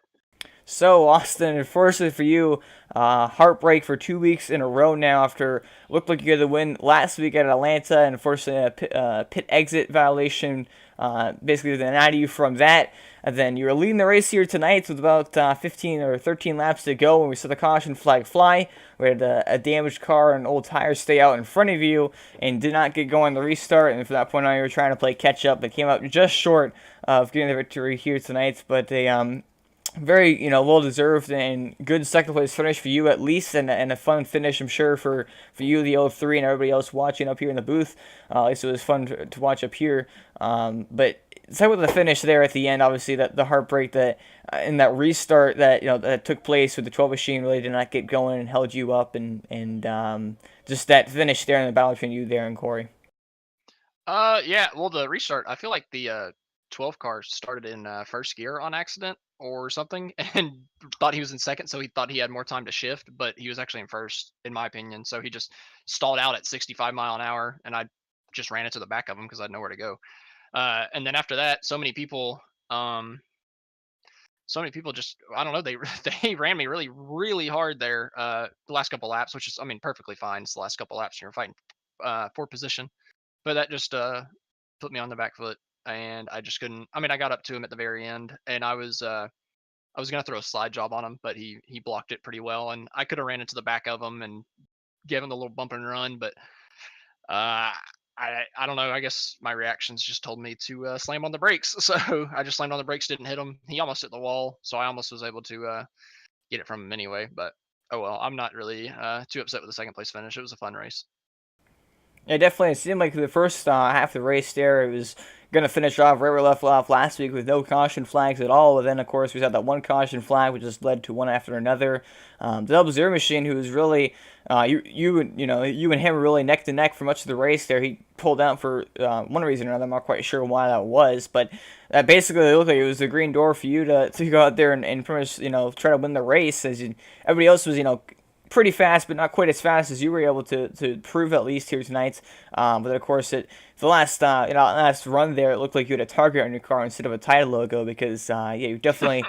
So, Austin, unfortunately for you, heartbreak for 2 weeks in a row now after looked like you had the win last week at Atlanta, and unfortunately a pit exit violation basically denied you from that. And then you were leading the race here tonight with about 15 or 13 laps to go when we saw the caution flag fly. We had a damaged car and old tires stay out in front of you and did not get going the restart. And from that point on, you were trying to play catch up, but came up just short of getting the victory here tonight. But they very well deserved and good second place finish for you at least, and a fun finish I'm sure for you, the 03, and everybody else watching up here in the booth. At least it was fun to watch up here. But so with the finish there at the end, obviously that the heartbreak that in that restart that that took place with the 12 machine really did not get going and held you up, and just that finish there in the battle between you there and Corey. Yeah, well, the restart, I feel like the 12 car started in first gear on accident or something and thought he was in second, so he thought he had more time to shift, but he was actually in first, in my opinion. So he just stalled out at 65 mile an hour, and I just ran into the back of him because I had nowhere to go. And then after that, so many people just, I don't know, they ran me really, really hard there the last couple laps, which is, I mean, perfectly fine. It's the last couple laps and you're fighting for position. But that just put me on the back foot, and I just couldn't. I mean, I got up to him at the very end, and I was gonna throw a slide job on him, but he blocked it pretty well, and I could have ran into the back of him and gave him a little bump and run, but I don't know. I guess my reactions just told me to slam on the brakes, so I just slammed on the brakes, didn't hit him. He almost hit the wall, so I almost was able to get it from him anyway. But oh well, I'm not really too upset with the second place finish. It was a fun race. Yeah, definitely. It seemed like the first half of the race there, it was going to finish off right where we left off last week with no caution flags at all. But then, of course, we had that one caution flag, which just led to one after another. The Double Zero machine, who was really, you and him were really neck to neck for much of the race there. He pulled out for one reason or another. I'm not quite sure why that was, but basically it looked like it was the green door for you to go out there and pretty much, try to win the race. Everybody else was, pretty fast, but not quite as fast as you were able to prove at least here tonight. But of course, the last run there, it looked like you had a target on your car instead of a title logo because you definitely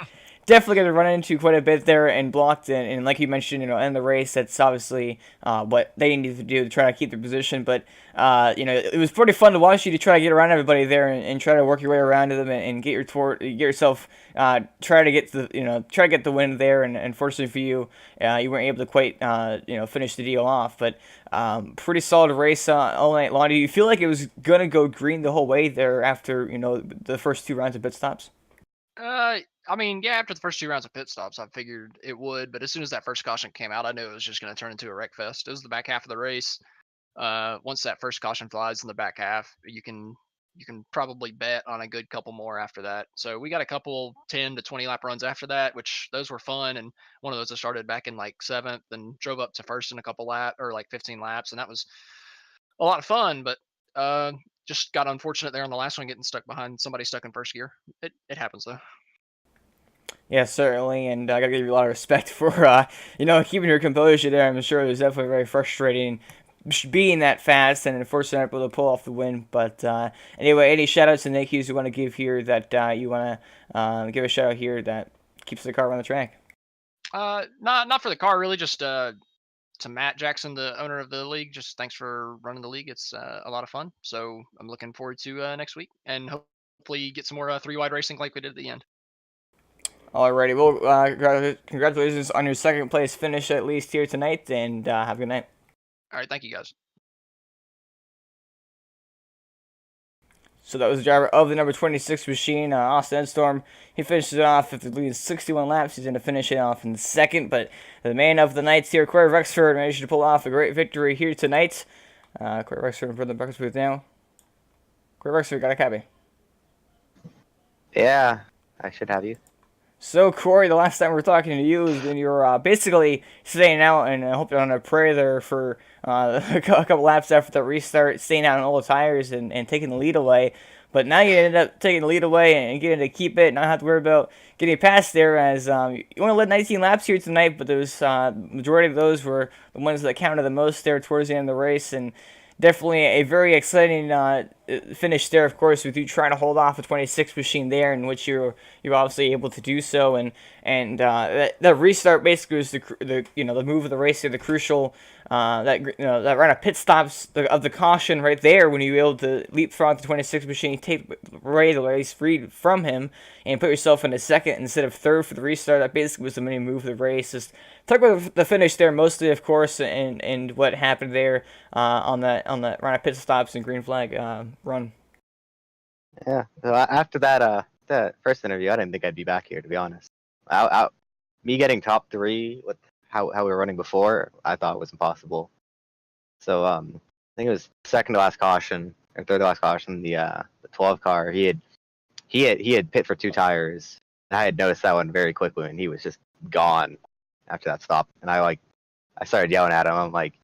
definitely going to run into quite a bit there and blocked. And like you mentioned, in the race, that's obviously what they needed to do to try to keep their position. But it was pretty fun to watch you to try to get around everybody there and try to work your way around to them and get yourself try to get the win there. And unfortunately for you, you weren't able to quite finish the deal off. But pretty solid race all night long. Do you feel like it was gonna go green the whole way there after the first two rounds of pit stops? I mean, yeah, after the first two rounds of pit stops, I figured it would, but as soon as that first caution came out, I knew it was just going to turn into a wreck fest. It was the back half of the race. Once that first caution flies in the back half, you can probably bet on a good couple more after that. So we got a couple 10 to 20 lap runs after that, which those were fun. And one of those I started back in like 7th and drove up to first in a couple lap or like 15 laps, and that was a lot of fun. But just got unfortunate there on the last one, getting stuck behind somebody stuck in first gear. It happens though. Yeah, certainly, and I gotta give you a lot of respect for keeping your composure there. I'm sure it was definitely very frustrating being that fast and unfortunately not able to pull off the win. But anyway, any shout outs and thank yous you want to give here that you want to give a shout out here that keeps the car on the track? Not for the car, really. Just to Matt Jackson, the owner of the league. Just thanks for running the league. It's a lot of fun. So I'm looking forward to next week and hopefully get some more 3 wide racing like we did at the end. Alrighty, well, congratulations on your second place finish at least here tonight, and have a good night. All right, thank you guys. So that was the driver of the number 26 machine, Austin Edstorm. He finishes it off after leading 61 laps. He's going to finish it off in second, but the man of the nights here, Corey Rexford, managed to pull off a great victory here tonight. Corey Rexford in front of the breakfast booth now. Corey Rexford, got a copy. Yeah, I should have you. So, Corey, the last time we were talking to you was when you were basically staying out and hoping on a prayer there for a couple laps after the restart, staying out on old tires and taking the lead away. But now you ended up taking the lead away and getting to keep it, not have to worry about getting past there as you only led 19 laps here tonight, but those majority of those were the ones that counted the most there towards the end of the race. And definitely a very exciting finish there, of course, with you trying to hold off a 26 machine there, in which you're obviously able to do so, and And that restart basically was the move of the race here, the crucial that round of pit stops of the caution right there when you were able to leapfrog the 26 machine, take Ray the race free from him, and put yourself into second instead of third for the restart. That basically was the main move of the race. Just talk about the finish there mostly, of course, and what happened there on that round of pit stops and green flag run. Yeah. So after that first interview, I didn't think I'd be back here, to be honest. Me getting top 3 with how we were running before, I thought was impossible. So I think it was second to last caution or third to last caution. The 12 car, he had pit for 2 tires. I had noticed that one very quickly, and he was just gone after that stop. And I started yelling at him. I'm like,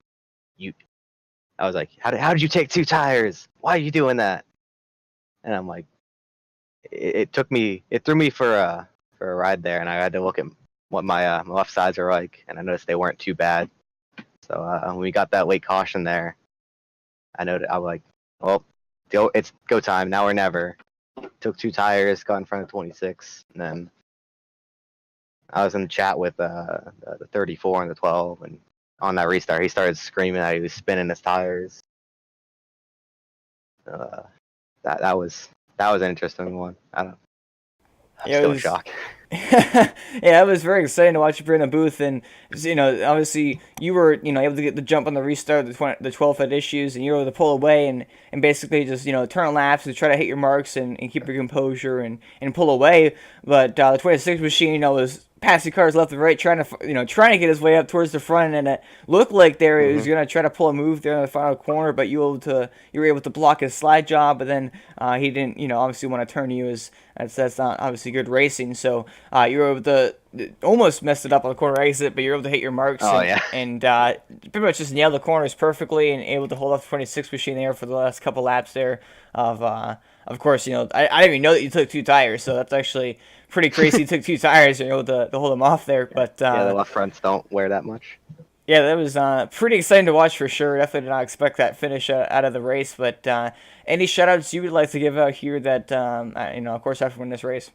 I was like, how did you take 2 tires? Why are you doing that? And I'm like, it threw me for a ride there, and I had to look at what my left sides are like, and I noticed they weren't too bad. So when we got that late caution there, I was like, well, it's go time now or never. Took 2 tires, got in front of 26, and then I was in the chat with the 34 and the 12, and on that restart, he started screaming that he was spinning his tires. That was an interesting one. I'm still in shock. Yeah, it was very exciting to watch you in the booth, and obviously you were able to get the jump on the restart. The 12 had issues, and you were able to pull away and basically just turn laps and try to hit your marks and keep your composure and pull away. But the 26 machine was passing cars left and right, trying to get his way up towards the front, and it looked like he was gonna try to pull a move there in the final corner, but you were able to block his slide job, but then he didn't obviously want to turn you, as that's not obviously good racing. So you were able to almost messed it up on the corner exit, but you're able to hit your marks and pretty much just nail the corners perfectly and able to hold off the 26 machine there for the last couple laps there. Of course, I didn't even know that you took 2 tires, so that's actually pretty crazy. You took 2 tires and you're able to hold them off there. But yeah, the left fronts don't wear that much. Yeah, that was pretty exciting to watch for sure. Definitely did not expect that finish out of the race. But any shout-outs you would like to give out here that, of course, after winning this race?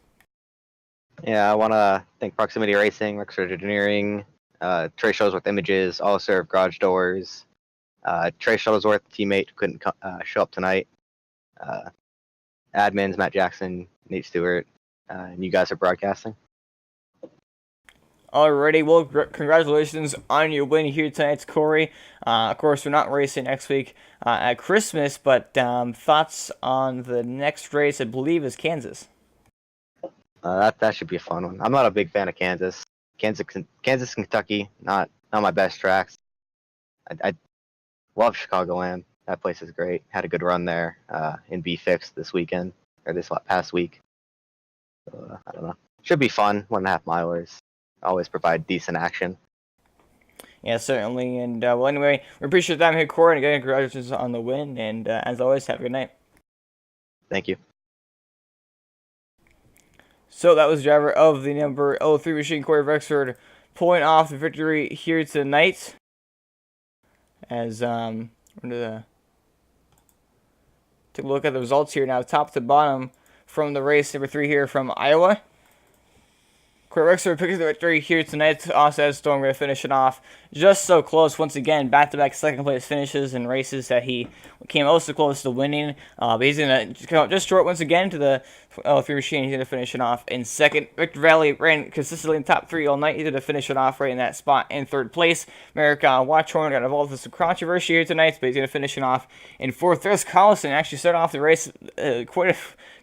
Yeah, I want to thank Proximity Racing, Rexford Engineering, Trey Shuttlesworth Images, All Serve Garage Doors, Trey Shuttlesworth, teammate, couldn't show up tonight, admins, Matt Jackson, Nate Stewart, and you guys are broadcasting. Alrighty, well, congratulations on your win here tonight, Corey. Of course, we're not racing next week at Christmas, but thoughts on the next race, I believe, is Kansas. That should be a fun one. I'm not a big fan of Kansas. Kansas, Kentucky, not my best tracks. I love Chicagoland. That place is great. Had a good run there in B-Fix this weekend, or this past week. So, I don't know. Should be fun. 1.5 milers. Always provide decent action. Yeah, certainly. And well, anyway, we appreciate that here, Corey, and again, congratulations on the win. And as always, have a good night. Thank you. So that was driver of the number 03 machine, Corey Rexford, pulling off the victory here tonight. As we're gonna take a look at the results here now, top to bottom from the race number 3 here from Iowa. Corey Rexford picking the victory here tonight. Also, Storm going to finish it off just so close. Once again, back-to-back second-place finishes in races that he came also close to winning. But he's going to come up just short once again to the 03 machine. He's going to finish it off in second. Victor Valley ran consistently in top 3 all night. He's going to finish it off right in that spot in third place. Merrick Watchhorn got involved with some controversy here tonight, but he's going to finish it off in fourth. There's Collison actually started off the race quite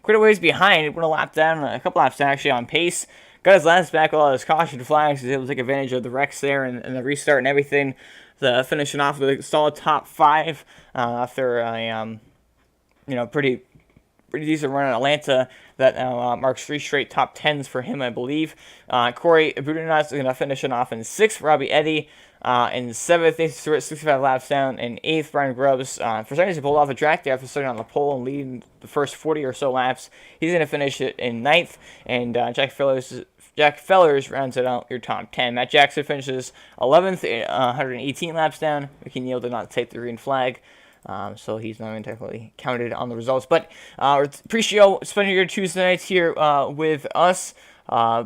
a ways behind. He went a couple laps down actually on pace. Got his last back with all his caution flags. He was able to take advantage of the wrecks there and the restart and everything. Finishing off with a solid top 5 after a pretty decent run in Atlanta that marks 3 straight top 10s for him, I believe. Corey Brudenaz is going to finish it off in 6th. Robbie Eddy in 7th, 65 laps down. In 8th, Brian Grubbs. For some reason, pulled off the track there after starting on the pole and leading the first 40 or so laps. He's going to finish it in 9th. And Jack Fellers rounds it out your top 10. Matt Jackson finishes 11th, 118 laps down. McKinney did not take the green flag, so he's not even technically counted on the results. But appreciate spending your Tuesday nights here with us.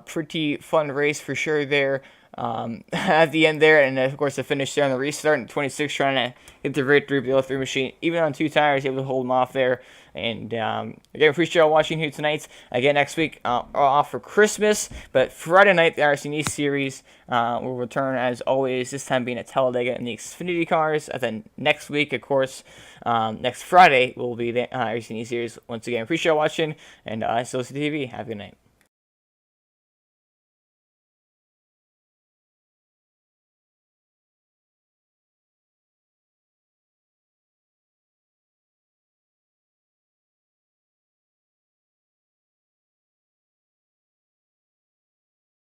Pretty fun race for sure there. At the end there, and of course the finish there on the restart in 26, trying to hit the victory below 3 machine, even on 2 tires, able to hold him off there. And again, appreciate y'all watching here tonight. Again, next week off for Christmas, but Friday night the RCN Series will return as always. This time being at Talladega in the Xfinity cars. And then next week, of course, next Friday will be the RCN Series once again. Appreciate y'all watching, and SOC TV. Have a good night.